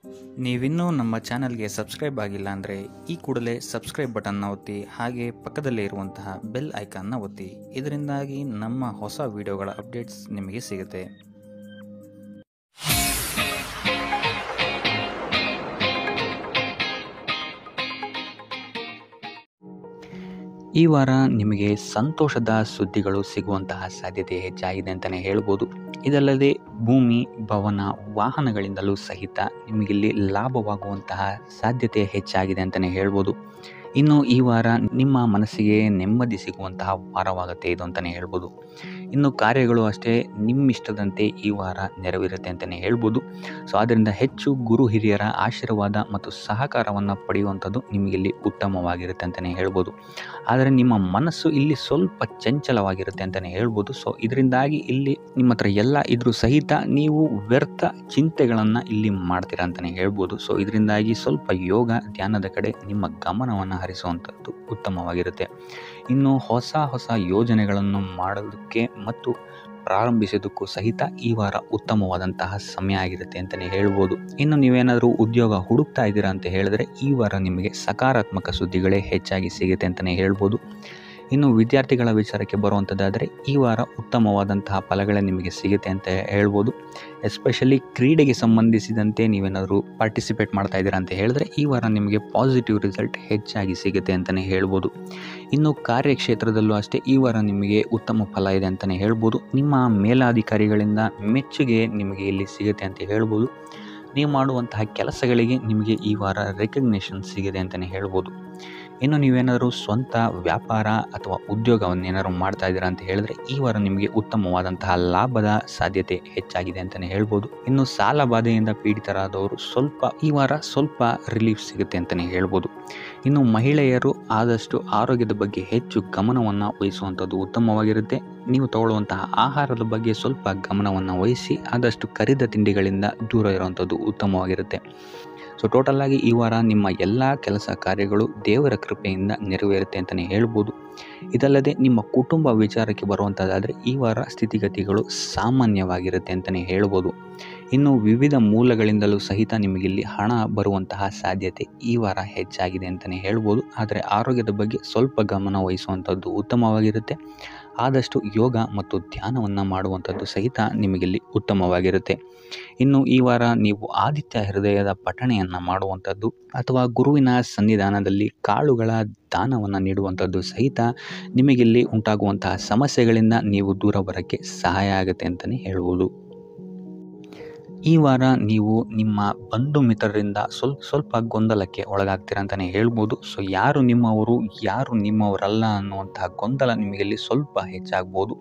ನೀವಿನ್ನೂ ನಮ್ಮ ಚಾನಲ್ಗೆ ಸಬ್ಸ್ಕ್ರೈಬ್ ಆಗಿಲ್ಲ ಅಂದರೆ ಈ ಕೂಡಲೇ ಸಬ್ಸ್ಕ್ರೈಬ್ ಬಟನ್ನ ಒತ್ತಿ, ಹಾಗೆ ಪಕ್ಕದಲ್ಲೇ ಇರುವಂತಹ ಬೆಲ್ ಐಕಾನ್ನ ಒತ್ತಿ. ಇದರಿಂದಾಗಿ ನಮ್ಮ ಹೊಸ ವಿಡಿಯೋಗಳ ಅಪ್ಡೇಟ್ಸ್ ನಿಮಗೆ ಸಿಗುತ್ತೆ. ಈ ವಾರ ನಿಮಗೆ ಸಂತೋಷದ ಸುದ್ದಿಗಳು ಸಿಗುವಂತಹ ಸಾಧ್ಯತೆ ಹೆಚ್ಚಾಗಿದೆ ಅಂತಲೇ ಹೇಳ್ಬೋದು. ಇದಲ್ಲದೆ ಭೂಮಿ, ಭವನ, ವಾಹನಗಳಿಂದಲೂ ಸಹಿತ ನಿಮಗಿಲ್ಲಿ ಲಾಭವಾಗುವಂತಹ ಸಾಧ್ಯತೆ ಹೆಚ್ಚಾಗಿದೆ ಅಂತಲೇ ಹೇಳ್ಬೋದು. ಇನ್ನು ಈ ವಾರ ನಿಮ್ಮ ಮನಸ್ಸಿಗೆ ನೆಮ್ಮದಿ ಸಿಗುವಂತಹ ವಾರವಾಗುತ್ತೆ ಇದು ಅಂತಲೇ ಹೇಳ್ಬೋದು. ಇನ್ನು ಕಾರ್ಯಗಳು ಅಷ್ಟೇ ನಿಮ್ಮಿಷ್ಟದಂತೆ ಈ ವಾರ ನೆರವೇರುತ್ತೆ ಅಂತಲೇ ಹೇಳ್ಬೋದು. ಸೊ ಆದ್ದರಿಂದ ಹೆಚ್ಚು ಗುರು ಹಿರಿಯರ ಆಶೀರ್ವಾದ ಮತ್ತು ಸಹಕಾರವನ್ನು ಪಡೆಯುವಂಥದ್ದು ನಿಮಗಿಲ್ಲಿ ಉತ್ತಮವಾಗಿರುತ್ತೆ ಅಂತಲೇ ಹೇಳ್ಬೋದು. ಆದರೆ ನಿಮ್ಮ ಮನಸ್ಸು ಇಲ್ಲಿ ಸ್ವಲ್ಪ ಚಂಚಲವಾಗಿರುತ್ತೆ ಅಂತಲೇ ಹೇಳ್ಬೋದು. ಸೊ ಇದರಿಂದಾಗಿ ಇಲ್ಲಿ ನಿಮ್ಮ ಹತ್ರ ಎಲ್ಲ ಇದ್ರೂ ಸಹಿತ ನೀವು ವ್ಯರ್ಥ ಚಿಂತೆಗಳನ್ನು ಇಲ್ಲಿ ಮಾಡ್ತೀರಾ ಅಂತಲೇ ಹೇಳ್ಬೋದು. ಸೊ ಇದರಿಂದಾಗಿ ಸ್ವಲ್ಪ ಯೋಗ ಧ್ಯಾನದ ಕಡೆ ನಿಮ್ಮ ಗಮನವನ್ನು ಹರಿಸುವಂಥದ್ದು ಉತ್ತಮವಾಗಿರುತ್ತೆ. ಇನ್ನು ಹೊಸ ಯೋಜನೆಗಳನ್ನು ಮಾಡೋದಕ್ಕೆ ಮತ್ತು ಪ್ರಾರಂಭಿಸೋದಕ್ಕೂ ಸಹಿತ ಈ ವಾರ ಉತ್ತಮವಾದಂತಹ ಸಮಯ ಆಗಿರುತ್ತೆ ಅಂತಲೇ ಹೇಳ್ಬೋದು. ಇನ್ನು ನೀವೇನಾದರೂ ಉದ್ಯೋಗ ಹುಡುಕ್ತಾ ಇದ್ದೀರಾ ಅಂತ ಹೇಳಿದ್ರೆ ಈ ವಾರ ನಿಮಗೆ ಸಕಾರಾತ್ಮಕ ಸುದ್ದಿಗಳೇ ಹೆಚ್ಚಾಗಿ ಸಿಗುತ್ತೆ ಅಂತಲೇ ಹೇಳ್ಬೋದು. ಇನ್ನು ವಿದ್ಯಾರ್ಥಿಗಳ ವಿಚಾರಕ್ಕೆ ಬರುವಂಥದ್ದಾದರೆ ಈ ವಾರ ಉತ್ತಮವಾದಂತಹ ಫಲಗಳೇ ನಿಮಗೆ ಸಿಗುತ್ತೆ ಅಂತ ಹೇಳ್ಬೋದು. ಎಸ್ಪೆಷಲಿ ಕ್ರೀಡೆಗೆ ಸಂಬಂಧಿಸಿದಂತೆ ನೀವೇನಾದರೂ ಪಾರ್ಟಿಸಿಪೇಟ್ ಮಾಡ್ತಾ ಇದ್ದೀರಾ ಅಂತ ಹೇಳಿದ್ರೆ ಈ ವಾರ ನಿಮಗೆ ಪಾಸಿಟಿವ್ ರಿಸಲ್ಟ್ ಹೆಚ್ಚಾಗಿ ಸಿಗುತ್ತೆ ಅಂತಲೇ ಹೇಳ್ಬೋದು. ಇನ್ನು ಕಾರ್ಯಕ್ಷೇತ್ರದಲ್ಲೂ ಅಷ್ಟೇ ಈ ವಾರ ನಿಮಗೆ ಉತ್ತಮ ಫಲ ಇದೆ ಅಂತಲೇ ಹೇಳ್ಬೋದು. ನಿಮ್ಮ ಮೇಲಾಧಿಕಾರಿಗಳಿಂದ ಮೆಚ್ಚುಗೆ ನಿಮಗೆ ಇಲ್ಲಿ ಸಿಗುತ್ತೆ ಅಂತ ಹೇಳ್ಬೋದು. ನೀವು ಮಾಡುವಂತಹ ಕೆಲಸಗಳಿಗೆ ನಿಮಗೆ ಈ ವಾರ ರೆಕಗ್ನೇಷನ್ ಸಿಗಿದೆ ಅಂತಲೇ ಹೇಳ್ಬೋದು. ಇನ್ನು ನೀವೇನಾದರೂ ಸ್ವಂತ ವ್ಯಾಪಾರ ಅಥವಾ ಉದ್ಯೋಗವನ್ನೇನಾದ್ರು ಮಾಡ್ತಾ ಇದ್ದೀರಾ ಅಂತ ಹೇಳಿದ್ರೆ ಈ ವಾರ ನಿಮಗೆ ಉತ್ತಮವಾದಂತಹ ಲಾಭದ ಸಾಧ್ಯತೆ ಹೆಚ್ಚಾಗಿದೆ ಅಂತಲೇ ಹೇಳ್ಬೋದು. ಇನ್ನು ಸಾಲ ಬಾಧೆಯಿಂದ ಪೀಡಿತರಾದವರು ಈ ವಾರ ಸ್ವಲ್ಪ ರಿಲೀಫ್ ಸಿಗುತ್ತೆ ಅಂತಲೇ ಹೇಳ್ಬೋದು. ಇನ್ನು ಮಹಿಳೆಯರು ಆದಷ್ಟು ಆರೋಗ್ಯದ ಬಗ್ಗೆ ಹೆಚ್ಚು ಗಮನವನ್ನು ವಹಿಸುವಂಥದ್ದು ಉತ್ತಮವಾಗಿರುತ್ತೆ. ನೀವು ತಗೊಳ್ಳುವಂತಹ ಆಹಾರದ ಬಗ್ಗೆ ಸ್ವಲ್ಪ ಗಮನವನ್ನು ವಹಿಸಿ ಆದಷ್ಟು ಕರಿದ ತಿಂಡಿಗಳಿಂದ ದೂರ ಇರುವಂಥದ್ದು ಉತ್ತಮವಾಗಿರುತ್ತೆ. ಸೊ ಟೋಟಲ್ ಆಗಿ ಈ ವಾರ ನಿಮ್ಮ ಎಲ್ಲ ಕೆಲಸ ಕಾರ್ಯಗಳು ದೇವರ ಕೃಪೆಯಿಂದ ನೆರವೇರುತ್ತೆ ಅಂತಲೇ ಹೇಳ್ಬೋದು. ಇದಲ್ಲದೆ ನಿಮ್ಮ ಕುಟುಂಬ ವಿಚಾರಕ್ಕೆ ಬರುವಂಥದ್ದಾದರೆ ಈ ವಾರ ಸ್ಥಿತಿಗತಿಗಳು ಸಾಮಾನ್ಯವಾಗಿರುತ್ತೆ ಅಂತಲೇ ಹೇಳ್ಬೋದು. ಇನ್ನು ವಿವಿಧ ಮೂಲಗಳಿಂದಲೂ ಸಹಿತ ನಿಮಗಿಲ್ಲಿ ಹಣ ಬರುವಂತಹ ಸಾಧ್ಯತೆ ಈ ವಾರ ಹೆಚ್ಚಾಗಿದೆ ಅಂತಲೇ ಹೇಳ್ಬೋದು. ಆದರೆ ಆರೋಗ್ಯದ ಬಗ್ಗೆ ಸ್ವಲ್ಪ ಗಮನ ವಹಿಸುವಂಥದ್ದು ಉತ್ತಮವಾಗಿರುತ್ತೆ. ಆದಷ್ಟು ಯೋಗ ಮತ್ತು ಧ್ಯಾನವನ್ನು ಮಾಡುವಂಥದ್ದು ಸಹಿತ ನಿಮಗಿಲ್ಲಿ ಉತ್ತಮವಾಗಿರುತ್ತೆ. ಇನ್ನು ಈ ವಾರ ನೀವು ಆದಿತ್ಯ ಹೃದಯದ ಪಠಣೆಯನ್ನು ಮಾಡುವಂಥದ್ದು ಅಥವಾ ಗುರುವಿನ ಸನ್ನಿಧಾನದಲ್ಲಿ ಕಾಳುಗಳ ದಾನವನ್ನು ನೀಡುವಂಥದ್ದು ಸಹಿತ ನಿಮಗಿಲ್ಲಿ ಉಂಟಾಗುವಂತಹ ಸಮಸ್ಯೆಗಳಿಂದ ನೀವು ದೂರ ಬರೋಕ್ಕೆ ಸಹಾಯ ಆಗುತ್ತೆ ಅಂತಲೇ ಹೇಳ್ಬೋದು. ಈ ವಾರ ನೀವು ನಿಮ್ಮ ಬಂಧು ಮಿತ್ರರಿಂದ ಸ್ವಲ್ಪ ಗೊಂದಲಕ್ಕೆ ಒಳಗಾಗ್ತೀರಾ ಅಂತಲೇ ಹೇಳ್ಬೋದು. ಸೊ ಯಾರು ನಿಮ್ಮವರು ಯಾರು ನಿಮ್ಮವರಲ್ಲ ಅನ್ನುವಂತಹ ಗೊಂದಲ ನಿಮಗಿಲ್ಲಿ ಸ್ವಲ್ಪ ಹೆಚ್ಚಾಗ್ಬೋದು.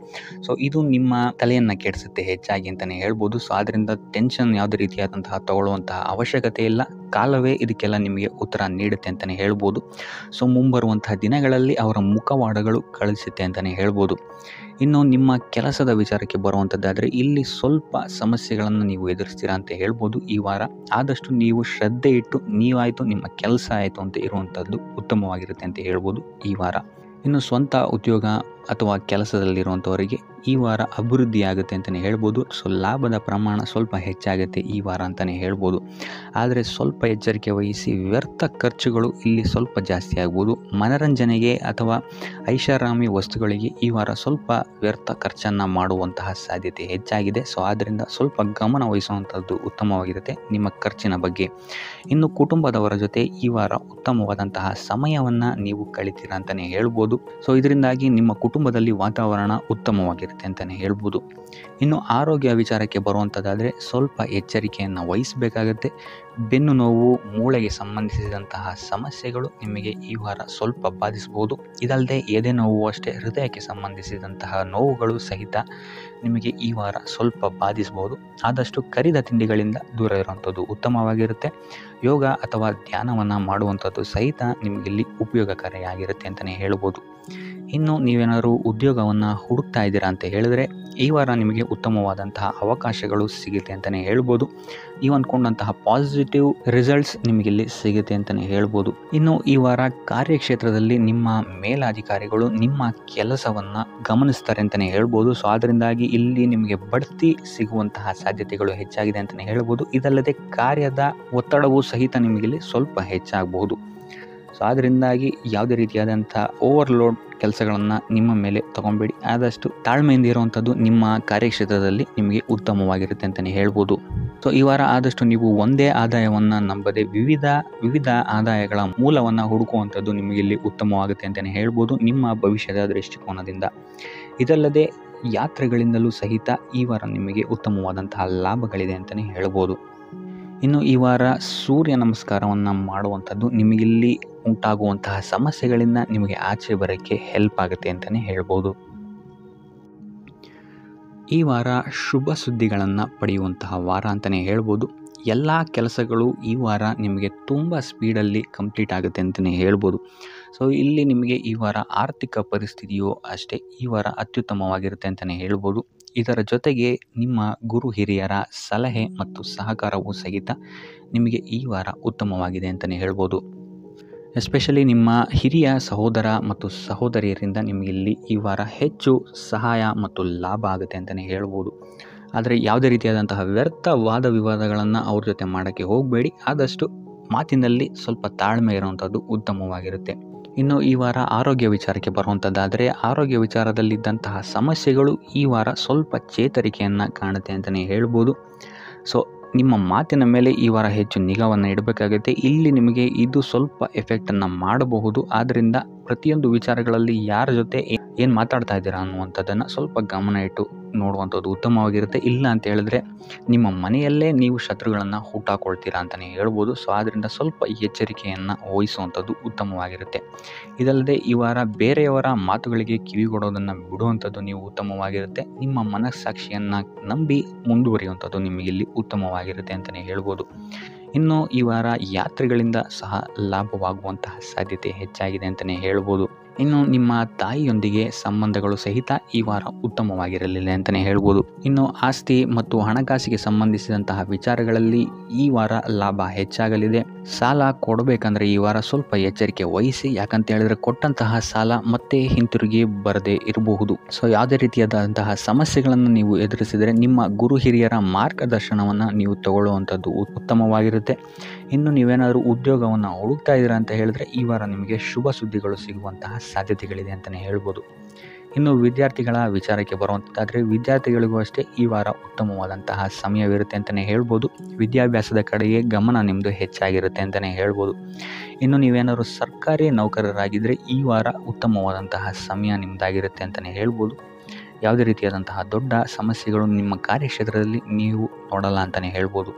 ಸೊ ಇದು ನಿಮ್ಮ ತಲೆಯನ್ನು ಕೆಡಿಸುತ್ತೆ ಹೆಚ್ಚಾಗಿ ಅಂತಲೇ ಹೇಳ್ಬೋದು. ಸೊ ಆದ್ದರಿಂದ ಟೆನ್ಷನ್ ಯಾವುದೇ ರೀತಿಯಾದಂತಹ ತಗೊಳ್ಳುವಂತಹ ಅವಶ್ಯಕತೆ ಇಲ್ಲ. ಕಾಲವೇ ಇದಕ್ಕೆಲ್ಲ ನಿಮಗೆ ಉತ್ತರ ನೀಡುತ್ತೆ ಅಂತಲೇ ಹೇಳ್ಬೋದು. ಸೊ ಮುಂಬರುವಂತಹ ದಿನಗಳಲ್ಲಿ ಅವರ ಮುಖವಾಡಗಳು ಕಳಿಸುತ್ತೆ ಅಂತಲೇ ಹೇಳ್ಬೋದು. ಇನ್ನು ನಿಮ್ಮ ಕೆಲಸದ ವಿಚಾರಕ್ಕೆ ಬರುವಂಥದ್ದಾದರೆ ಇಲ್ಲಿ ಸ್ವಲ್ಪ ಸಮಸ್ಯೆಗಳನ್ನು ನೀವು ಎದುರಿಸ್ತೀರಾ ಅಂತ ಹೇಳ್ಬೋದು. ಈ ವಾರ ಆದಷ್ಟು ನೀವು ಶ್ರದ್ಧೆ ಇಟ್ಟು ನೀವಾಯಿತು ನಿಮ್ಮ ಕೆಲಸ ಆಯಿತು ಅಂತ ಇರುವಂಥದ್ದು ಉತ್ತಮವಾಗಿರುತ್ತೆ ಅಂತ ಹೇಳ್ಬೋದು ಈ ವಾರ. ಇನ್ನು ಸ್ವಂತ ಉದ್ಯೋಗ ಅಥವಾ ಕೆಲಸದಲ್ಲಿರುವಂಥವರಿಗೆ ಈ ವಾರ ಅಭಿವೃದ್ಧಿ ಆಗುತ್ತೆ ಅಂತಲೇ ಹೇಳ್ಬೋದು. ಸೊ ಲಾಭದ ಪ್ರಮಾಣ ಸ್ವಲ್ಪ ಹೆಚ್ಚಾಗುತ್ತೆ ಈ ವಾರ ಅಂತಲೇ ಹೇಳ್ಬೋದು. ಆದರೆ ಸ್ವಲ್ಪ ಎಚ್ಚರಿಕೆ ವಹಿಸಿ, ವ್ಯರ್ಥ ಖರ್ಚುಗಳು ಇಲ್ಲಿ ಸ್ವಲ್ಪ ಜಾಸ್ತಿ ಆಗ್ಬೋದು. ಮನರಂಜನೆಗೆ ಅಥವಾ ಐಷಾರಾಮಿ ವಸ್ತುಗಳಿಗೆ ಈ ವಾರ ಸ್ವಲ್ಪ ವ್ಯರ್ಥ ಖರ್ಚನ್ನು ಮಾಡುವಂತಹ ಸಾಧ್ಯತೆ ಹೆಚ್ಚಾಗಿದೆ. ಸೊ ಆದ್ದರಿಂದ ಸ್ವಲ್ಪ ಗಮನ ವಹಿಸುವಂಥದ್ದು ಉತ್ತಮವಾಗಿರುತ್ತೆ ನಿಮ್ಮ ಖರ್ಚಿನ ಬಗ್ಗೆ. ಇನ್ನು ಕುಟುಂಬದವರ ಜೊತೆ ಈ ವಾರ ಉತ್ತಮವಾದಂತಹ ಸಮಯವನ್ನು ನೀವು ಕಳಿತೀರಾ ಅಂತಲೇ ಹೇಳ್ಬೋದು. ಸೊ ಇದರಿಂದಾಗಿ ನಿಮ್ಮ ಕುಟುಂಬದಲ್ಲಿ ವಾತಾವರಣ ಉತ್ತಮವಾಗಿರುತ್ತೆ ಅಂತಲೇ ಹೇಳ್ಬೋದು. ಇನ್ನು ಆರೋಗ್ಯ ವಿಚಾರಕ್ಕೆ ಬರುವಂಥದ್ದಾದರೆ ಸ್ವಲ್ಪ ಎಚ್ಚರಿಕೆಯನ್ನು ವಹಿಸಬೇಕಾಗತ್ತೆ. ಬೆನ್ನು ನೋವು, ಮೂಳೆಗೆ ಸಂಬಂಧಿಸಿದಂತಹ ಸಮಸ್ಯೆಗಳು ನಿಮಗೆ ಈ ವಾರ ಸ್ವಲ್ಪ ಬಾಧಿಸ್ಬೋದು. ಇದಲ್ಲದೆ ಎದೆ ನೋವು ಅಷ್ಟೇ ಹೃದಯಕ್ಕೆ ಸಂಬಂಧಿಸಿದಂತಹ ನೋವುಗಳು ಸಹಿತ ನಿಮಗೆ ಈ ವಾರ ಸ್ವಲ್ಪ ಬಾಧಿಸ್ಬೋದು. ಆದಷ್ಟು ಕರಿದ ತಿಂಡಿಗಳಿಂದ ದೂರ ಇರುವಂಥದ್ದು ಉತ್ತಮವಾಗಿರುತ್ತೆ. ಯೋಗ ಅಥವಾ ಧ್ಯಾನವನ್ನು ಮಾಡುವಂಥದ್ದು ಸಹಿತ ನಿಮಗಿಲ್ಲಿ ಉಪಯೋಗಕಾರಿಯಾಗಿರುತ್ತೆ ಅಂತಲೇ ಹೇಳ್ಬೋದು. ಇನ್ನು ನೀವೇನಾದರೂ ಉದ್ಯೋಗವನ್ನು ಹುಡುಕ್ತಾ ಇದ್ದೀರಾ ಅಂತ ಹೇಳಿದ್ರೆ ಈ ವಾರ ನಿಮಗೆ ಉತ್ತಮವಾದಂತಹ ಅವಕಾಶಗಳು ಸಿಗುತ್ತೆ ಅಂತಲೇ ಹೇಳ್ಬೋದು. ನೀವು ಅಂದ್ಕೊಂಡಂತಹ ಪಾಸಿಟಿವ್ ರಿಸಲ್ಟ್ಸ್ ನಿಮಗಿಲ್ಲಿ ಸಿಗುತ್ತೆ ಅಂತಲೇ ಹೇಳ್ಬೋದು. ಇನ್ನು ಈ ವಾರ ಕಾರ್ಯಕ್ಷೇತ್ರದಲ್ಲಿ ನಿಮ್ಮ ಮೇಲಾಧಿಕಾರಿಗಳು ನಿಮ್ಮ ಕೆಲಸವನ್ನು ಗಮನಿಸ್ತಾರೆ ಅಂತಲೇ ಹೇಳ್ಬೋದು. ಸೊ ಅದರಿಂದಾಗಿ ಇಲ್ಲಿ ನಿಮಗೆ ಬಡ್ತಿ ಸಿಗುವಂತಹ ಸಾಧ್ಯತೆಗಳು ಹೆಚ್ಚಾಗಿದೆ ಅಂತಲೇ ಹೇಳ್ಬೋದು. ಇದಲ್ಲದೆ ಕಾರ್ಯದ ಒತ್ತಡವೂ ಸಹಿತ ನಿಮಗಿಲ್ಲಿ ಸ್ವಲ್ಪ ಹೆಚ್ಚಾಗಬಹುದು. ಸೊ ಅದರಿಂದಾಗಿ ಯಾವುದೇ ರೀತಿಯಾದಂಥ ಓವರ್ಲೋಡ್ ಕೆಲಸಗಳನ್ನು ನಿಮ್ಮ ಮೇಲೆ ತಗೊಬೇಡಿ. ಆದಷ್ಟು ತಾಳ್ಮೆಯಿಂದ ಇರುವಂಥದ್ದು ನಿಮ್ಮ ಕಾರ್ಯಕ್ಷೇತ್ರದಲ್ಲಿ ನಿಮಗೆ ಉತ್ತಮವಾಗಿರುತ್ತೆ ಅಂತಲೇ ಹೇಳ್ಬೋದು. ಸೊ ಈ ವಾರ ಆದಷ್ಟು ನೀವು ಒಂದೇ ಆದಾಯವನ್ನು ನಂಬದೆ ವಿವಿಧ ಆದಾಯಗಳ ಮೂಲವನ್ನು ಹುಡುಕುವಂಥದ್ದು ನಿಮಗಿಲ್ಲಿ ಉತ್ತಮವಾಗುತ್ತೆ ಅಂತಲೇ ಹೇಳ್ಬೋದು ನಿಮ್ಮ ಭವಿಷ್ಯದ ದೃಷ್ಟಿಕೋನದಿಂದ. ಇದಲ್ಲದೆ ಯಾತ್ರೆಗಳಿಂದಲೂ ಸಹಿತ ಈ ವಾರ ನಿಮಗೆ ಉತ್ತಮವಾದಂತಹ ಲಾಭಗಳಿದೆ ಅಂತಲೇ ಹೇಳ್ಬೋದು. ಇನ್ನು ಈ ವಾರ ಸೂರ್ಯ ನಮಸ್ಕಾರವನ್ನು ಮಾಡುವಂಥದ್ದು ನಿಮಗಿಲ್ಲಿ ಉಂಟಾಗುವಂತಹ ಸಮಸ್ಯೆಗಳಿಂದ ನಿಮಗೆ ಆಚೆ ಬರೋಕ್ಕೆ ಹೆಲ್ಪ್ ಆಗುತ್ತೆ ಅಂತಲೇ ಹೇಳ್ಬೋದು. ಈ ವಾರ ಶುಭ ಸುದ್ದಿಗಳನ್ನು ಪಡೆಯುವಂತಹ ವಾರ ಅಂತಲೇ ಹೇಳ್ಬೋದು. ಎಲ್ಲ ಕೆಲಸಗಳು ಈ ವಾರ ನಿಮಗೆ ತುಂಬ ಸ್ಪೀಡಲ್ಲಿ ಕಂಪ್ಲೀಟ್ ಆಗುತ್ತೆ ಅಂತಲೇ ಹೇಳ್ಬೋದು. ಸೊ ಇಲ್ಲಿ ನಿಮಗೆ ಈ ವಾರ ಆರ್ಥಿಕ ಪರಿಸ್ಥಿತಿಯು ಅಷ್ಟೇ ಈ ವಾರ ಅತ್ಯುತ್ತಮವಾಗಿರುತ್ತೆ ಅಂತಲೇ ಹೇಳ್ಬೋದು. ಇದರ ಜೊತೆಗೆ ನಿಮ್ಮ ಗುರು ಹಿರಿಯರ ಸಲಹೆ ಮತ್ತು ಸಹಕಾರವೂ ಸಹಿತ ನಿಮಗೆ ಈ ವಾರ ಉತ್ತಮವಾಗಿದೆ ಅಂತಲೇ ಹೇಳ್ಬೋದು. ಎಸ್ಪೆಷಲಿ ನಿಮ್ಮ ಹಿರಿಯ ಸಹೋದರ ಮತ್ತು ಸಹೋದರಿಯರಿಂದ ನಿಮಗಿಲ್ಲಿ ಈ ವಾರ ಹೆಚ್ಚು ಸಹಾಯ ಮತ್ತು ಲಾಭ ಆಗುತ್ತೆ ಅಂತಲೇ ಹೇಳ್ಬೋದು. ಆದರೆ ಯಾವುದೇ ರೀತಿಯಾದಂತಹ ವ್ಯರ್ಥ ವಾದ ವಿವಾದಗಳನ್ನು ಅವ್ರ ಜೊತೆ ಮಾಡೋಕ್ಕೆ ಹೋಗಬೇಡಿ. ಆದಷ್ಟು ಮಾತಿನಲ್ಲಿ ಸ್ವಲ್ಪ ತಾಳ್ಮೆ ಇರುವಂಥದ್ದು ಉತ್ತಮವಾಗಿರುತ್ತೆ. ಇನ್ನು ಈ ವಾರ ಆರೋಗ್ಯ ವಿಚಾರಕ್ಕೆ ಬರುವಂಥದ್ದಾದರೆ ಆರೋಗ್ಯ ವಿಚಾರದಲ್ಲಿದ್ದಂತಹ ಸಮಸ್ಯೆಗಳು ಈ ವಾರ ಸ್ವಲ್ಪ ಚೇತರಿಕೆಯನ್ನು ಕಾಣುತ್ತೆ ಅಂತಲೇ ಹೇಳ್ಬೋದು. ಸೊ ನಿಮ್ಮ ಮಾತಿನ ಮೇಲೆ ಈ ವಾರ ಹೆಚ್ಚು ನಿಗಾವನ್ನು ಇಡಬೇಕಾಗುತ್ತೆ. ಇಲ್ಲಿ ನಿಮಗೆ ಇದು ಸ್ವಲ್ಪ ಎಫೆಕ್ಟನ್ನು ಮಾಡಬಹುದು. ಆದ್ದರಿಂದ ಪ್ರತಿಯೊಂದು ವಿಚಾರಗಳಲ್ಲಿ ಯಾರ ಜೊತೆ ಏನು ಮಾತಾಡ್ತಾ ಇದ್ದೀರಾ ಅನ್ನುವಂಥದ್ದನ್ನು ಸ್ವಲ್ಪ ಗಮನ ಇಟ್ಟು ನೋಡುವಂಥದ್ದು ಉತ್ತಮವಾಗಿರುತ್ತೆ. ಇಲ್ಲ ಅಂತ ಹೇಳಿದ್ರೆ ನಿಮ್ಮ ಮನೆಯಲ್ಲೇ ನೀವು ಶತ್ರುಗಳನ್ನು ಹುಟ್ಟಾಕೊಳ್ತೀರಾ ಅಂತಲೇ ಹೇಳ್ಬೋದು. ಸೊ ಆದ್ದರಿಂದ ಸ್ವಲ್ಪ ಎಚ್ಚರಿಕೆಯನ್ನು ವಹಿಸುವಂಥದ್ದು ಉತ್ತಮವಾಗಿರುತ್ತೆ. ಇದಲ್ಲದೆ ಈ ವಾರ ಬೇರೆಯವರ ಮಾತುಗಳಿಗೆ ಕಿವಿಗೊಡೋದನ್ನು ಬಿಡುವಂಥದ್ದು ನೀವು ಉತ್ತಮವಾಗಿರುತ್ತೆ. ನಿಮ್ಮ ಮನಸ್ಸಾಕ್ಷಿಯನ್ನು ನಂಬಿ ಮುಂದುವರಿಯುವಂಥದ್ದು ನಿಮಗಿಲ್ಲಿ ಉತ್ತಮವಾಗಿರುತ್ತೆ ಅಂತಲೇ ಹೇಳ್ಬೋದು. ಇನ್ನು ಈ ವಾರ ಯಾತ್ರೆಗಳಿಂದ ಸಹ ಲಾಭವಾಗುವಂತಹ ಸಾಧ್ಯತೆ ಹೆಚ್ಚಾಗಿದೆ ಅಂತಲೇ ಹೇಳ್ಬೋದು. ಇನ್ನು ನಿಮ್ಮ ತಾಯಿಯೊಂದಿಗೆ ಸಂಬಂಧಗಳು ಸಹಿತ ಈ ವಾರ ಉತ್ತಮವಾಗಿರಲಿಲ್ಲ ಅಂತಲೇ ಹೇಳ್ಬೋದು. ಇನ್ನು ಆಸ್ತಿ ಮತ್ತು ಹಣಕಾಸಿಗೆ ಸಂಬಂಧಿಸಿದಂತಹ ವಿಚಾರಗಳಲ್ಲಿ ಈ ವಾರ ಲಾಭ ಹೆಚ್ಚಾಗಲಿದೆ. ಸಾಲ ಕೊಡಬೇಕಂದ್ರೆ ಈ ವಾರ ಸ್ವಲ್ಪ ಎಚ್ಚರಿಕೆ ವಹಿಸಿ. ಯಾಕಂತ ಹೇಳಿದ್ರೆ ಕೊಟ್ಟಂತಹ ಸಾಲ ಮತ್ತೆ ಹಿಂತಿರುಗಿ ಬರದೇ ಇರಬಹುದು. ಸೊ ಯಾವುದೇ ರೀತಿಯಾದಂತಹ ಸಮಸ್ಯೆಗಳನ್ನು ನೀವು ಎದುರಿಸಿದರೆ ನಿಮ್ಮ ಗುರು ಹಿರಿಯರ ಮಾರ್ಗದರ್ಶನವನ್ನು ನೀವು ತಗೊಳ್ಳುವಂಥದ್ದು ಉತ್ತಮವಾಗಿರುತ್ತೆ. ಇನ್ನು ನೀವೇನಾದರೂ ಉದ್ಯೋಗವನ್ನು ಹುಡುಕ್ತಾ ಇದ್ದೀರಾ ಅಂತ ಹೇಳಿದ್ರೆ ಈ ವಾರ ನಿಮಗೆ ಶುಭ ಸುದ್ದಿಗಳು ಸಿಗುವಂತಹ ಸಾಧ್ಯತೆಗಳಿದೆ ಅಂತಲೇ ಹೇಳ್ಬೋದು. ಇನ್ನು ವಿದ್ಯಾರ್ಥಿಗಳ ವಿಚಾರಕ್ಕೆ ಬರುವಂಥದ್ದಾದರೆ ವಿದ್ಯಾರ್ಥಿಗಳಿಗೂ ಅಷ್ಟೇ ಈ ವಾರ ಉತ್ತಮವಾದಂತಹ ಸಮಯವಿರುತ್ತೆ ಅಂತಲೇ ಹೇಳ್ಬೋದು. ವಿದ್ಯಾಭ್ಯಾಸದ ಕಡೆಗೆ ಗಮನ ನಿಮ್ಮದು ಹೆಚ್ಚಾಗಿರುತ್ತೆ ಅಂತಲೇ ಹೇಳ್ಬೋದು. ಇನ್ನು ನೀವೇನಾದರೂ ಸರ್ಕಾರಿ ನೌಕರರಾಗಿದ್ದರೆ ಈ ವಾರ ಉತ್ತಮವಾದಂತಹ ಸಮಯ ನಿಮ್ಮದಾಗಿರುತ್ತೆ ಅಂತಲೇ ಹೇಳ್ಬೋದು. ಯಾವುದೇ ರೀತಿಯಾದಂತಹ ದೊಡ್ಡ ಸಮಸ್ಯೆಗಳು ನಿಮ್ಮ ಕಾರ್ಯಕ್ಷೇತ್ರದಲ್ಲಿ ನೀವು ನೋಡಲ್ಲ ಅಂತಲೇ ಹೇಳ್ಬೋದು.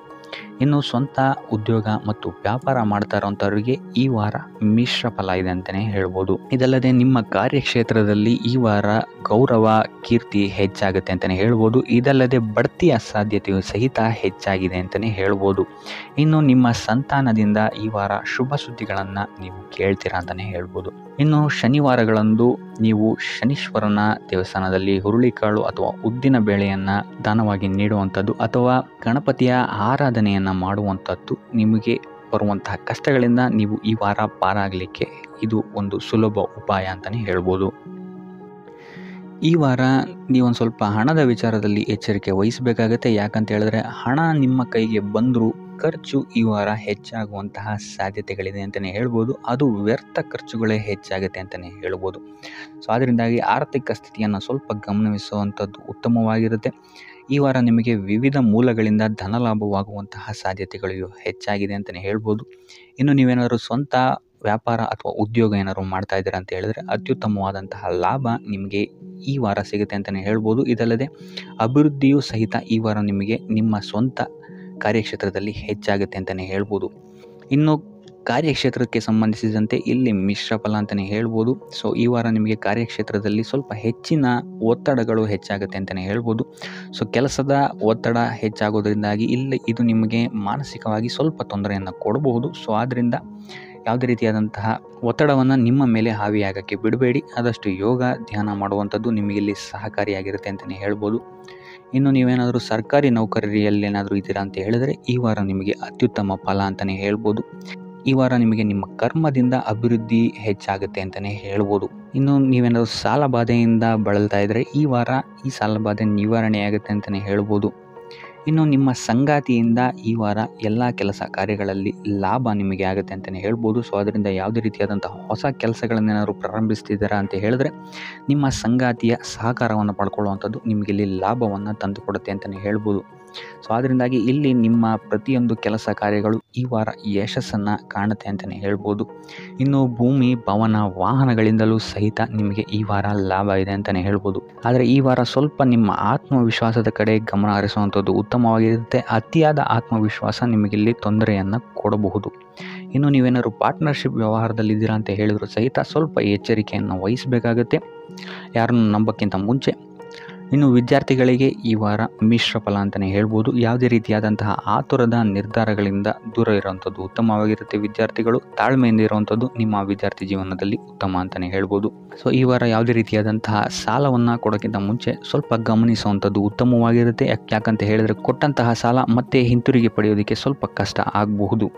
ಇನ್ನು ಸ್ವಂತ ಉದ್ಯೋಗ ಮತ್ತು ವ್ಯಾಪಾರ ಮಾಡ್ತಾ ಇರೋಂಥವ್ರಿಗೆ ಈ ವಾರ ಮಿಶ್ರ ಫಲ ಇದೆ ಅಂತಲೇ ಹೇಳ್ಬೋದು. ಇದಲ್ಲದೆ ನಿಮ್ಮ ಕಾರ್ಯಕ್ಷೇತ್ರದಲ್ಲಿ ಈ ವಾರ ಗೌರವ ಕೀರ್ತಿ ಹೆಚ್ಚಾಗುತ್ತೆ ಅಂತಲೇ ಹೇಳ್ಬೋದು. ಇದಲ್ಲದೆ ಬಡ್ತಿಯ ಸಾಧ್ಯತೆಯು ಸಹಿತ ಹೆಚ್ಚಾಗಿದೆ ಅಂತಲೇ ಹೇಳ್ಬೋದು. ಇನ್ನು ನಿಮ್ಮ ಸಂತಾನದಿಂದ ಈ ವಾರ ಶುಭ ಸುದ್ದಿಗಳನ್ನು ನೀವು ಕೇಳ್ತೀರಾ ಅಂತಲೇ ಹೇಳ್ಬೋದು. ಇನ್ನು ಶನಿವಾರಗಳಂದು ನೀವು ಶನೀಶ್ವರನ ದೇವಸ್ಥಾನದಲ್ಲಿ ಹುರುಳಿಕಾಳು ಅಥವಾ ಉದ್ದಿನ ಬೇಳೆಯನ್ನು ದಾನವಾಗಿ ನೀಡುವಂಥದ್ದು ಅಥವಾ ಗಣಪತಿಯ ಆರಾಧನೆಯನ್ನು ಮಾಡುವಂಥದ್ದು ನಿಮಗೆ ಬರುವಂತಹ ಕಷ್ಟಗಳಿಂದ ನೀವು ಈ ವಾರ ಪಾರಾಗಲಿಕ್ಕೆ ಇದು ಒಂದು ಸುಲಭ ಉಪಾಯ ಅಂತಲೇ ಹೇಳ್ಬೋದು. ಈ ವಾರ ನೀವೊಂದು ಸ್ವಲ್ಪ ಹಣದ ವಿಚಾರದಲ್ಲಿ ಎಚ್ಚರಿಕೆ ವಹಿಸಬೇಕಾಗತ್ತೆ. ಯಾಕಂತ ಹೇಳಿದ್ರೆ ಹಣ ನಿಮ್ಮ ಕೈಗೆ ಬಂದರೂ ಖರ್ಚು ಈ ವಾರ ಹೆಚ್ಚಾಗುವಂತಹ ಸಾಧ್ಯತೆಗಳಿದೆ ಅಂತಲೇ ಹೇಳ್ಬೋದು. ಅದು ವ್ಯರ್ಥ ಖರ್ಚುಗಳೇ ಹೆಚ್ಚಾಗುತ್ತೆ ಅಂತಲೇ ಹೇಳ್ಬೋದು. ಸೊ ಅದರಿಂದಾಗಿ ಆರ್ಥಿಕ ಸ್ಥಿತಿಯನ್ನು ಸ್ವಲ್ಪ ಗಮನಿಸುವಂಥದ್ದು ಉತ್ತಮವಾಗಿರುತ್ತೆ. ಈ ವಾರ ನಿಮಗೆ ವಿವಿಧ ಮೂಲಗಳಿಂದ ಧನ ಲಾಭವಾಗುವಂತಹ ಸಾಧ್ಯತೆಗಳು ಹೆಚ್ಚಾಗಿದೆ ಅಂತಲೇ ಹೇಳ್ಬೋದು. ಇನ್ನು ನೀವೇನಾದರೂ ಸ್ವಂತ ವ್ಯಾಪಾರ ಅಥವಾ ಉದ್ಯೋಗ ಏನಾದ್ರು ಮಾಡ್ತಾ ಇದ್ದೀರಾ ಅಂತ ಹೇಳಿದ್ರೆ ಅತ್ಯುತ್ತಮವಾದಂತಹ ಲಾಭ ನಿಮಗೆ ಈ ವಾರ ಸಿಗುತ್ತೆ ಅಂತಲೇ ಹೇಳ್ಬೋದು. ಇದಲ್ಲದೆ ಅಭಿವೃದ್ಧಿಯೂ ಸಹಿತ ಈ ವಾರ ನಿಮಗೆ ನಿಮ್ಮ ಸ್ವಂತ ಕಾರ್ಯಕ್ಷೇತ್ರದಲ್ಲಿ ಹೆಚ್ಚಾಗುತ್ತೆ ಅಂತಲೇ ಹೇಳ್ಬೋದು. ಇನ್ನು ಕಾರ್ಯಕ್ಷೇತ್ರಕ್ಕೆ ಸಂಬಂಧಿಸಿದಂತೆ ಇಲ್ಲಿ ಮಿಶ್ರ ಫಲ ಅಂತಲೇ ಹೇಳ್ಬೋದು. ಸೊ ಈ ವಾರ ನಿಮಗೆ ಕಾರ್ಯಕ್ಷೇತ್ರದಲ್ಲಿ ಸ್ವಲ್ಪ ಹೆಚ್ಚಿನ ಒತ್ತಡಗಳು ಹೆಚ್ಚಾಗುತ್ತೆ ಅಂತಲೇ ಹೇಳ್ಬೋದು. ಸೊ ಕೆಲಸದ ಒತ್ತಡ ಹೆಚ್ಚಾಗೋದ್ರಿಂದಾಗಿ ಇಲ್ಲಿ ಇದು ನಿಮಗೆ ಮಾನಸಿಕವಾಗಿ ಸ್ವಲ್ಪ ತೊಂದರೆಯನ್ನು ಕೊಡಬಹುದು. ಸೊ ಆದ್ದರಿಂದ ಯಾವುದೇ ರೀತಿಯಾದಂತಹ ಒತ್ತಡವನ್ನು ನಿಮ್ಮ ಮೇಲೆ ಹಾವಿಯಾಗಕ್ಕೆ ಬಿಡಬೇಡಿ. ಆದಷ್ಟು ಯೋಗ ಧ್ಯಾನ ಮಾಡುವಂಥದ್ದು ನಿಮಗಿಲ್ಲಿ ಸಹಕಾರಿಯಾಗಿರುತ್ತೆ ಅಂತಲೇ ಹೇಳ್ಬೋದು. ಇನ್ನು ನೀವೇನಾದರೂ ಸರ್ಕಾರಿ ನೌಕರಿಯಲ್ಲಿ ಏನಾದರೂ ಇದ್ದೀರಾ ಅಂತ ಹೇಳಿದರೆ ಈ ವಾರ ನಿಮಗೆ ಅತ್ಯುತ್ತಮ ಫಲ ಅಂತಲೇ ಹೇಳ್ಬೋದು. ಈ ವಾರ ನಿಮಗೆ ನಿಮ್ಮ ಕರ್ಮದಿಂದ ಅಭಿವೃದ್ಧಿ ಹೆಚ್ಚಾಗುತ್ತೆ ಅಂತಲೇ ಹೇಳ್ಬೋದು. ಇನ್ನು ನೀವೇನಾದರೂ ಸಾಲ ಬಾಧೆಯಿಂದ ಬಳಲ್ತಾ ಇದ್ದರೆ ಈ ವಾರ ಈ ಸಾಲ ಬಾಧೆ ನಿವಾರಣೆ ಆಗುತ್ತೆ ಅಂತಲೇ ಹೇಳ್ಬೋದು. ಇನ್ನು ನಿಮ್ಮ ಸಂಗಾತಿಯಿಂದ ಈ ವಾರ ಎಲ್ಲ ಕೆಲಸ ಕಾರ್ಯಗಳಲ್ಲಿ ಲಾಭ ನಿಮಗೆ ಆಗುತ್ತೆ ಅಂತಲೇ ಹೇಳ್ಬೋದು. ಸೊ ಅದರಿಂದ ಯಾವುದೇ ರೀತಿಯಾದಂತಹ ಹೊಸ ಕೆಲಸಗಳನ್ನೇನಾದರೂ ಪ್ರಾರಂಭಿಸ್ತಿದ್ದೀರಾ ಅಂತ ಹೇಳಿದ್ರೆ ನಿಮ್ಮ ಸಂಗಾತಿಯ ಸಹಕಾರವನ್ನು ಪಡ್ಕೊಳ್ಳುವಂಥದ್ದು ನಿಮಗಿಲ್ಲಿ ಲಾಭವನ್ನು ತಂದುಕೊಡುತ್ತೆ ಅಂತಲೇ ಹೇಳ್ಬೋದು. ಸೊ ಅದರಿಂದಾಗಿ ಇಲ್ಲಿ ನಿಮ್ಮ ಪ್ರತಿಯೊಂದು ಕೆಲಸ ಕಾರ್ಯಗಳು ಈ ವಾರ ಯಶಸ್ಸನ್ನು ಕಾಣುತ್ತೆ ಅಂತಲೇ ಹೇಳ್ಬೋದು. ಇನ್ನು ಭೂಮಿ, ಭವನ, ವಾಹನಗಳಿಂದಲೂ ಸಹಿತ ನಿಮಗೆ ಈ ವಾರ ಲಾಭ ಇದೆ ಅಂತಲೇ ಹೇಳ್ಬೋದು. ಆದರೆ ಈ ವಾರ ಸ್ವಲ್ಪ ನಿಮ್ಮ ಆತ್ಮವಿಶ್ವಾಸದ ಕಡೆ ಗಮನ ಹರಿಸುವಂಥದ್ದು ಉತ್ತಮವಾಗಿರುತ್ತೆ. ಅತಿಯಾದ ಆತ್ಮವಿಶ್ವಾಸ ನಿಮಗಿಲ್ಲಿ ತೊಂದರೆಯನ್ನು ಕೊಡಬಹುದು. ಇನ್ನು ನೀವೇನಾದ್ರು ಪಾರ್ಟ್ನರ್ಶಿಪ್ ವ್ಯವಹಾರದಲ್ಲಿದ್ದೀರಾ ಅಂತ ಹೇಳಿದ್ರು ಸಹಿತ ಸ್ವಲ್ಪ ಎಚ್ಚರಿಕೆಯನ್ನು ವಹಿಸಬೇಕಾಗುತ್ತೆ ಯಾರನ್ನು ನಂಬೋಕ್ಕಿಂತ ಮುಂಚೆ. ಇನ್ನು ವಿದ್ಯಾರ್ಥಿಗಳಿಗೆ ಈ ವಾರ ಮಿಶ್ರ ಫಲ ಅಂತಲೇ ಹೇಳ್ಬೋದು. ಯಾವುದೇ ರೀತಿಯಾದಂತಹ ಆತುರದ ನಿರ್ಧಾರಗಳಿಂದ ದೂರ ಇರುವಂಥದ್ದು ಉತ್ತಮವಾಗಿರುತ್ತೆ. ವಿದ್ಯಾರ್ಥಿಗಳು ತಾಳ್ಮೆಯಿಂದ ಇರುವಂಥದ್ದು ನಿಮ್ಮ ವಿದ್ಯಾರ್ಥಿ ಜೀವನದಲ್ಲಿ ಉತ್ತಮ ಅಂತಲೇ ಹೇಳ್ಬೋದು. ಸೊ ಈ ವಾರ ಯಾವುದೇ ರೀತಿಯಾದಂತಹ ಸಾಲವನ್ನು ಕೊಡೋಕ್ಕಿಂತ ಮುಂಚೆ ಸ್ವಲ್ಪ ಗಮನಿಸುವಂಥದ್ದು ಉತ್ತಮವಾಗಿರುತ್ತೆ. ಯಾಕಂತ ಹೇಳಿದರೆ ಕೊಟ್ಟಂತಹ ಸಾಲ ಮತ್ತೆ ಹಿಂತಿರುಗಿ ಪಡೆಯೋದಕ್ಕೆ ಸ್ವಲ್ಪ ಕಷ್ಟ ಆಗಬಹುದು.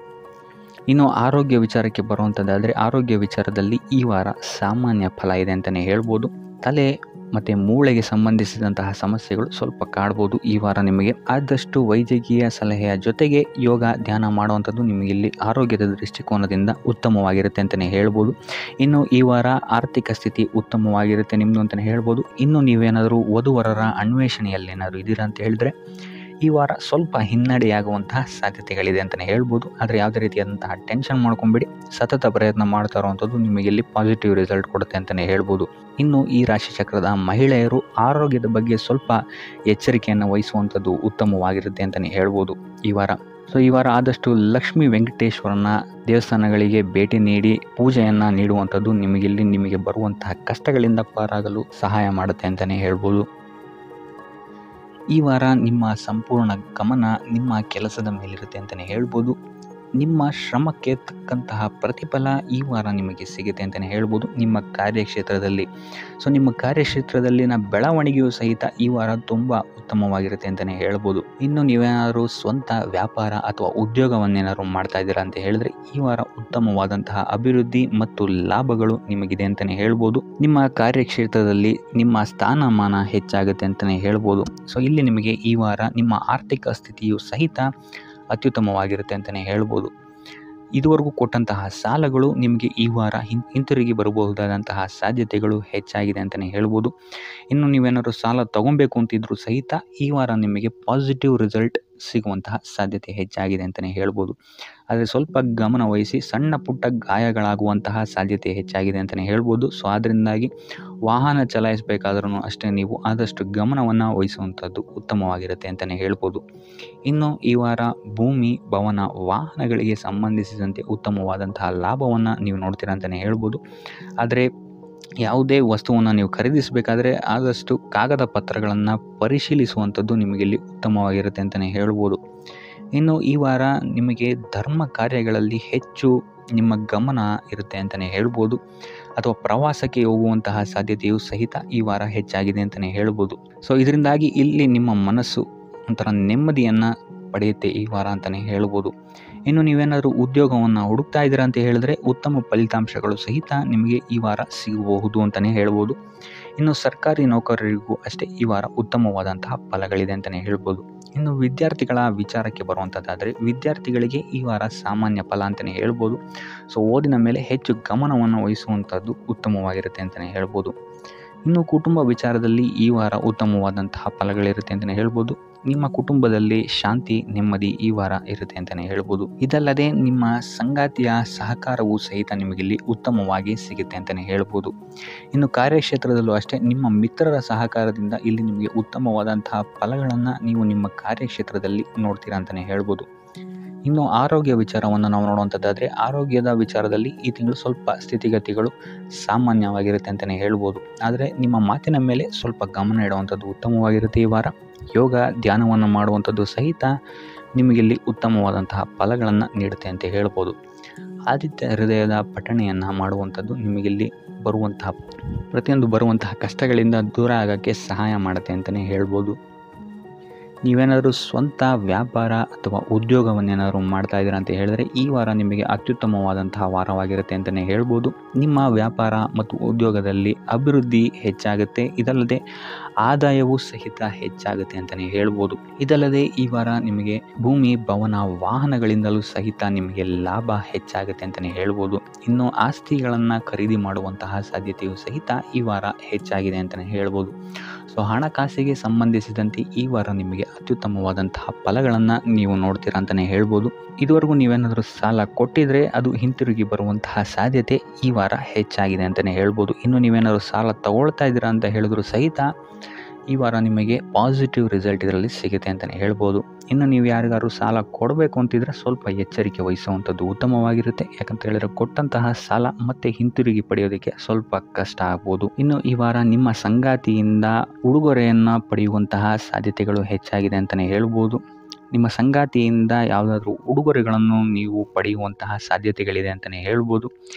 ಇನ್ನು ಆರೋಗ್ಯ ವಿಚಾರಕ್ಕೆ ಬರುವಂಥದ್ದಾದರೆ ಆರೋಗ್ಯ ವಿಚಾರದಲ್ಲಿ ಈ ವಾರ ಸಾಮಾನ್ಯ ಫಲ ಇದೆ ಅಂತಲೇ ಹೇಳ್ಬೋದು. ತಲೆ ಮತ್ತು ಮೂಳೆಗೆ ಸಂಬಂಧಿಸಿದಂತಹ ಸಮಸ್ಯೆಗಳು ಸ್ವಲ್ಪ ಕಾಡ್ಬೋದು ಈ ವಾರ ನಿಮಗೆ. ಆದಷ್ಟು ವೈದ್ಯಕೀಯ ಸಲಹೆಯ ಜೊತೆಗೆ ಯೋಗ, ಧ್ಯಾನ ಮಾಡುವಂಥದ್ದು ನಿಮಗಿಲ್ಲಿ ಆರೋಗ್ಯದ ದೃಷ್ಟಿಕೋನದಿಂದ ಉತ್ತಮವಾಗಿರುತ್ತೆ ಅಂತಲೇ ಹೇಳ್ಬೋದು. ಇನ್ನು ಈ ವಾರ ಆರ್ಥಿಕ ಸ್ಥಿತಿ ಉತ್ತಮವಾಗಿರುತ್ತೆ ನಿಮ್ಮದು ಅಂತಲೇ ಹೇಳ್ಬೋದು. ಇನ್ನು ನೀವೇನಾದರೂ ವಧುವರರ ಅನ್ವೇಷಣೆಯಲ್ಲೇನಾದರೂ ಇದ್ದೀರಾ ಅಂತ ಹೇಳಿದ್ರೆ ಈ ವಾರ ಸ್ವಲ್ಪ ಹಿನ್ನಡೆಯಾಗುವಂತಹ ಸಾಧ್ಯತೆಗಳಿದೆ ಅಂತಲೇ ಹೇಳ್ಬೋದು. ಆದರೆ ಯಾವುದೇ ರೀತಿಯಾದಂತಹ ಟೆನ್ಷನ್ ಮಾಡ್ಕೊಂಬೇಡಿ, ಸತತ ಪ್ರಯತ್ನ ಮಾಡ್ತಾ ಇರುವಂಥದ್ದು ನಿಮಗೆ ಇಲ್ಲಿ ಪಾಸಿಟಿವ್ ರಿಸಲ್ಟ್ ಕೊಡುತ್ತೆ ಅಂತಲೇ ಹೇಳ್ಬೋದು. ಇನ್ನು ಈ ರಾಶಿಚಕ್ರದ ಮಹಿಳೆಯರು ಆರೋಗ್ಯದ ಬಗ್ಗೆ ಸ್ವಲ್ಪ ಎಚ್ಚರಿಕೆಯನ್ನು ವಹಿಸುವಂಥದ್ದು ಉತ್ತಮವಾಗಿರುತ್ತೆ ಅಂತಲೇ ಹೇಳ್ಬೋದು ಈ ವಾರ. ಸೊ ಈ ವಾರ ಆದಷ್ಟು ಲಕ್ಷ್ಮೀ ವೆಂಕಟೇಶ್ವರನ ದೇವಸ್ಥಾನಗಳಿಗೆ ಭೇಟಿ ನೀಡಿ ಪೂಜೆಯನ್ನು ನೀಡುವಂಥದ್ದು ನಿಮಗೆ ಬರುವಂತಹ ಕಷ್ಟಗಳಿಂದ ಪಾರಾಗಲು ಸಹಾಯ ಮಾಡುತ್ತೆ ಅಂತಲೇ ಹೇಳ್ಬೋದು. ಈ ವಾರ ನಿಮ್ಮ ಸಂಪೂರ್ಣ ಗಮನ ನಿಮ್ಮ ಕೆಲಸದ ಮೇಲಿರುತ್ತೆ ಅಂತಲೇ ಹೇಳ್ಬೋದು. ನಿಮ್ಮ ಶ್ರಮಕ್ಕೆ ತಕ್ಕಂತಹ ಪ್ರತಿಫಲ ಈ ವಾರ ನಿಮಗೆ ಸಿಗುತ್ತೆ ಅಂತಲೇ ಹೇಳ್ಬೋದು ನಿಮ್ಮ ಕಾರ್ಯಕ್ಷೇತ್ರದಲ್ಲಿ. ಸೊ ನಿಮ್ಮ ಕಾರ್ಯಕ್ಷೇತ್ರದಲ್ಲಿನ ಬೆಳವಣಿಗೆಯೂ ಸಹಿತ ಈ ವಾರ ತುಂಬ ಉತ್ತಮವಾಗಿರುತ್ತೆ ಅಂತಲೇ ಹೇಳ್ಬೋದು. ಇನ್ನು ನೀವೇನಾದರೂ ಸ್ವಂತ ವ್ಯಾಪಾರ ಅಥವಾ ಉದ್ಯೋಗವನ್ನೇನಾದ್ರು ಮಾಡ್ತಾ ಇದ್ದೀರಾ ಅಂತ ಹೇಳಿದ್ರೆ ಈ ವಾರ ಉತ್ತಮವಾದಂತಹ ಅಭಿವೃದ್ಧಿ ಮತ್ತು ಲಾಭಗಳು ನಿಮಗಿದೆ ಅಂತಲೇ ಹೇಳ್ಬೋದು. ನಿಮ್ಮ ಕಾರ್ಯಕ್ಷೇತ್ರದಲ್ಲಿ ನಿಮ್ಮ ಸ್ಥಾನಮಾನ ಹೆಚ್ಚಾಗುತ್ತೆ ಅಂತಲೇ ಹೇಳ್ಬೋದು. ಸೊ ಇಲ್ಲಿ ನಿಮಗೆ ಈ ವಾರ ನಿಮ್ಮ ಆರ್ಥಿಕ ಸ್ಥಿತಿಯು ಸಹಿತ ಅತ್ಯುತ್ತಮವಾಗಿರುತ್ತೆ ಅಂತಲೇ ಹೇಳ್ಬೋದು. ಇದುವರೆಗೂ ಕೊಟ್ಟಂತಹ ಸಾಲಗಳು ನಿಮಗೆ ಈ ವಾರ ಹಿಂತಿರುಗಿ ಬರಬಹುದಾದಂತಹ ಸಾಧ್ಯತೆಗಳು ಹೆಚ್ಚಾಗಿದೆ ಅಂತಲೇ ಹೇಳ್ಬೋದು. ಇನ್ನು ನೀವೇನಾದರೂ ಸಾಲ ತೊಗೊಬೇಕು ಅಂತಿದ್ರೂ ಸಹಿತ ಈ ವಾರ ನಿಮಗೆ ಪಾಸಿಟಿವ್ ರಿಸಲ್ಟ್ ಸಿಗುವಂತಹ ಸಾಧ್ಯತೆ ಹೆಚ್ಚಾಗಿದೆ ಅಂತಲೇ ಹೇಳ್ಬೋದು. ಆದರೆ ಸ್ವಲ್ಪ ಗಮನ ವಹಿಸಿ, ಸಣ್ಣ ಪುಟ್ಟ ಗಾಯಗಳಾಗುವಂತಹ ಸಾಧ್ಯತೆ ಹೆಚ್ಚಾಗಿದೆ ಅಂತಲೇ ಹೇಳ್ಬೋದು. ಸೊ ಅದರಿಂದಾಗಿ ವಾಹನ ಚಲಾಯಿಸಬೇಕಾದ್ರೂ ಅಷ್ಟೇ ನೀವು ಆದಷ್ಟು ಗಮನವನ್ನು ವಹಿಸುವಂಥದ್ದು ಉತ್ತಮವಾಗಿರುತ್ತೆ ಅಂತಲೇ ಹೇಳ್ಬೋದು. ಇನ್ನು ಈ ವಾರ ಭೂಮಿ, ಭವನ, ವಾಹನಗಳಿಗೆ ಸಂಬಂಧಿಸಿದಂತೆ ಉತ್ತಮವಾದಂತಹ ಲಾಭವನ್ನು ನೀವು ನೋಡ್ತೀರಾ ಅಂತಲೇ ಹೇಳ್ಬೋದು. ಆದರೆ ಯಾವುದೇ ವಸ್ತುವನ್ನು ನೀವು ಖರೀದಿಸಬೇಕಾದ್ರೆ ಆದಷ್ಟು ಕಾಗದ ಪತ್ರಗಳನ್ನು ಪರಿಶೀಲಿಸುವಂಥದ್ದು ನಿಮಗಿಲ್ಲಿ ಉತ್ತಮವಾಗಿರುತ್ತೆ ಅಂತಲೇ ಹೇಳ್ಬೋದು. ಇನ್ನು ಈ ವಾರ ನಿಮಗೆ ಧರ್ಮ ಕಾರ್ಯಗಳಲ್ಲಿ ಹೆಚ್ಚು ನಿಮ್ಮ ಗಮನ ಇರುತ್ತೆ ಅಂತಲೇ ಹೇಳ್ಬೋದು. ಅಥವಾ ಪ್ರವಾಸಕ್ಕೆ ಹೋಗುವಂತಹ ಸಾಧ್ಯತೆಯು ಸಹಿತ ಈ ವಾರ ಹೆಚ್ಚಾಗಿದೆ ಅಂತಲೇ ಹೇಳ್ಬೋದು. ಸೊ ಇದರಿಂದಾಗಿ ಇಲ್ಲಿ ನಿಮ್ಮ ಮನಸ್ಸು ಒಂಥರ ನೆಮ್ಮದಿಯನ್ನು ಪಡೆಯುತ್ತೆ ಈ ವಾರ ಅಂತಲೇ ಹೇಳ್ಬೋದು. ಇನ್ನು ನೀವೇನಾದರೂ ಉದ್ಯೋಗವನ್ನು ಹುಡುಕ್ತಾ ಇದ್ದೀರಾ ಅಂತ ಹೇಳಿದ್ರೆ ಉತ್ತಮ ಫಲಿತಾಂಶಗಳು ಸಹಿತ ನಿಮಗೆ ಈ ವಾರ ಸಿಗಬಹುದು ಅಂತಲೇ ಹೇಳ್ಬೋದು. ಇನ್ನು ಸರ್ಕಾರಿ ನೌಕರರಿಗೂ ಅಷ್ಟೇ ಈ ವಾರ ಉತ್ತಮವಾದಂತಹ ಫಲಗಳಿದೆ ಅಂತಲೇ ಹೇಳ್ಬೋದು. ಇನ್ನು ವಿದ್ಯಾರ್ಥಿಗಳ ವಿಚಾರಕ್ಕೆ ಬರುವಂಥದ್ದಾದರೆ ವಿದ್ಯಾರ್ಥಿಗಳಿಗೆ ಈ ವಾರ ಸಾಮಾನ್ಯ ಫಲ ಅಂತಲೇ ಹೇಳ್ಬೋದು. ಸೊ ಓದಿನ ಮೇಲೆ ಹೆಚ್ಚು ಗಮನವನ್ನು ವಹಿಸುವಂಥದ್ದು ಉತ್ತಮವಾಗಿರುತ್ತೆ ಅಂತಲೇ ಹೇಳ್ಬೋದು. ಇನ್ನು ಕುಟುಂಬ ವಿಚಾರದಲ್ಲಿ ಈ ವಾರ ಉತ್ತಮವಾದಂತಹ ಫಲಗಳಿರುತ್ತೆ ಅಂತಲೇ ಹೇಳ್ಬೋದು. ನಿಮ್ಮ ಕುಟುಂಬದಲ್ಲಿ ಶಾಂತಿ, ನೆಮ್ಮದಿ ಈ ವಾರ ಇರುತ್ತೆ ಅಂತಲೇ ಹೇಳ್ಬೋದು. ಇದಲ್ಲದೆ ನಿಮ್ಮ ಸಂಗಾತಿಯ ಸಹಕಾರವೂ ಸಹಿತ ನಿಮಗಿಲ್ಲಿ ಉತ್ತಮವಾಗಿ ಸಿಗುತ್ತೆ ಅಂತಲೇ ಹೇಳ್ಬೋದು. ಇನ್ನು ಕಾರ್ಯಕ್ಷೇತ್ರದಲ್ಲೂ ಅಷ್ಟೇ ನಿಮ್ಮ ಮಿತ್ರರ ಸಹಕಾರದಿಂದ ಇಲ್ಲಿ ನಿಮಗೆ ಉತ್ತಮವಾದಂತಹ ಫಲಗಳನ್ನು ನೀವು ನಿಮ್ಮ ಕಾರ್ಯಕ್ಷೇತ್ರದಲ್ಲಿ ನೋಡ್ತೀರಾ ಅಂತಲೇ ಹೇಳ್ಬೋದು. ಇನ್ನು ಆರೋಗ್ಯ ವಿಚಾರವನ್ನು ನಾವು ನೋಡುವಂಥದ್ದಾದರೆ ಆರೋಗ್ಯದ ವಿಚಾರದಲ್ಲಿ ಈ ತಿಂಗಳು ಸ್ವಲ್ಪ ಸ್ಥಿತಿಗತಿಗಳು ಸಾಮಾನ್ಯವಾಗಿರುತ್ತೆ ಅಂತಲೇ ಹೇಳ್ಬೋದು. ಆದರೆ ನಿಮ್ಮ ಮಾತಿನ ಮೇಲೆ ಸ್ವಲ್ಪ ಗಮನ ಇಡುವಂಥದ್ದು ಉತ್ತಮವಾಗಿರುತ್ತೆ ಈ ವಾರ. ಯೋಗ, ಧ್ಯಾನವನ್ನು ಮಾಡುವಂಥದ್ದು ಸಹಿತ ನಿಮಗಿಲ್ಲಿ ಉತ್ತಮವಾದಂತಹ ಫಲಗಳನ್ನು ನೀಡುತ್ತೆ ಅಂತ ಹೇಳ್ಬೋದು. ಆದಿತ್ಯ ಹೃದಯದ ಪಠಣೆಯನ್ನು ಮಾಡುವಂಥದ್ದು ನಿಮಗಿಲ್ಲಿ ಬರುವಂತಹ ಕಷ್ಟಗಳಿಂದ ದೂರ ಆಗೋಕ್ಕೆ ಸಹಾಯ ಮಾಡುತ್ತೆ ಅಂತಲೇ ಹೇಳ್ಬೋದು. ನೀವೇನಾದರೂ ಸ್ವಂತ ವ್ಯಾಪಾರ ಅಥವಾ ಉದ್ಯೋಗವನ್ನೇನಾದರೂ ಮಾಡ್ತಾ ಇದ್ದೀರಾ ಅಂತ ಹೇಳಿದ್ರೆ ಈ ವಾರ ನಿಮಗೆ ಅತ್ಯುತ್ತಮವಾದಂತಹ ವಾರವಾಗಿರುತ್ತೆ ಅಂತಲೇ ಹೇಳ್ಬೋದು. ನಿಮ್ಮ ವ್ಯಾಪಾರ ಮತ್ತು ಉದ್ಯೋಗದಲ್ಲಿ ಅಭಿವೃದ್ಧಿ ಹೆಚ್ಚಾಗುತ್ತೆ. ಇದಲ್ಲದೆ ಆದಾಯವೂ ಸಹಿತ ಹೆಚ್ಚಾಗುತ್ತೆ ಅಂತಲೇ ಹೇಳ್ಬೋದು. ಇದಲ್ಲದೆ ಈ ವಾರ ನಿಮಗೆ ಭೂಮಿ, ಭವನ, ವಾಹನಗಳಿಂದಲೂ ಸಹಿತ ನಿಮಗೆ ಲಾಭ ಹೆಚ್ಚಾಗುತ್ತೆ ಅಂತಲೇ ಹೇಳ್ಬೋದು. ಇನ್ನು ಆಸ್ತಿಗಳನ್ನು ಖರೀದಿ ಮಾಡುವಂತಹ ಸಾಧ್ಯತೆಯೂ ಸಹಿತ ಈ ವಾರ ಹೆಚ್ಚಾಗಿದೆ ಅಂತಲೇ ಹೇಳ್ಬೋದು. ಸೊ ಹಣಕಾಸಿಗೆ ಸಂಬಂಧಿಸಿದಂತೆ ಈ ವಾರ ನಿಮಗೆ ಅತ್ಯುತ್ತಮವಾದಂತಹ ಫಲಗಳನ್ನು ನೀವು ನೋಡ್ತೀರಾ ಅಂತಲೇ ಹೇಳ್ಬೋದು. ಇದುವರೆಗೂ ನೀವೇನಾದರೂ ಸಾಲ ಕೊಟ್ಟಿದ್ರೆ ಅದು ಹಿಂತಿರುಗಿ ಬರುವಂತಹ ಸಾಧ್ಯತೆ ಈ ವಾರ ಹೆಚ್ಚಾಗಿದೆ ಅಂತಲೇ ಹೇಳ್ಬೋದು. ಇನ್ನು ನೀವೇನಾದರೂ ಸಾಲ ತಗೊಳ್ತಾ ಇದ್ದೀರಾ ಅಂತ ಹೇಳಿದ್ರು ಸಹಿತ ಈ ವಾರ ನಿಮಗೆ ಪಾಸಿಟಿವ್ ರಿಸಲ್ಟ್ ಇದರಲ್ಲಿ ಸಿಗುತ್ತೆ ಅಂತಲೇ ಹೇಳ್ಬೋದು. ಇನ್ನು ನೀವು ಯಾರಿಗಾದ್ರು ಸಾಲ ಕೊಡಬೇಕು ಅಂತಿದ್ರೆ ಸ್ವಲ್ಪ ಎಚ್ಚರಿಕೆ ವಹಿಸುವಂಥದ್ದು ಉತ್ತಮವಾಗಿರುತ್ತೆ. ಯಾಕಂತ ಹೇಳಿದ್ರೆ ಕೊಟ್ಟಂತಹ ಸಾಲ ಮತ್ತೆ ಹಿಂತಿರುಗಿ ಪಡೆಯೋದಕ್ಕೆ ಸ್ವಲ್ಪ ಕಷ್ಟ ಆಗ್ಬೋದು. ಇನ್ನು ಈ ವಾರ ನಿಮ್ಮ ಸಂಗಾತಿಯಿಂದ ಉಡುಗೊರೆಯನ್ನು ಪಡೆಯುವಂತಹ ಸಾಧ್ಯತೆಗಳು ಹೆಚ್ಚಾಗಿದೆ ಅಂತಲೇ ಹೇಳ್ಬೋದು. ನಿಮ್ಮ ಸಂಗಾತಿಯಿಂದ ಯಾವುದಾದ್ರೂ ಉಡುಗೊರೆಗಳನ್ನು ನೀವು ಪಡೆಯುವಂತಹ ಸಾಧ್ಯತೆಗಳಿದೆ ಅಂತಲೇ ಹೇಳ್ಬೋದು.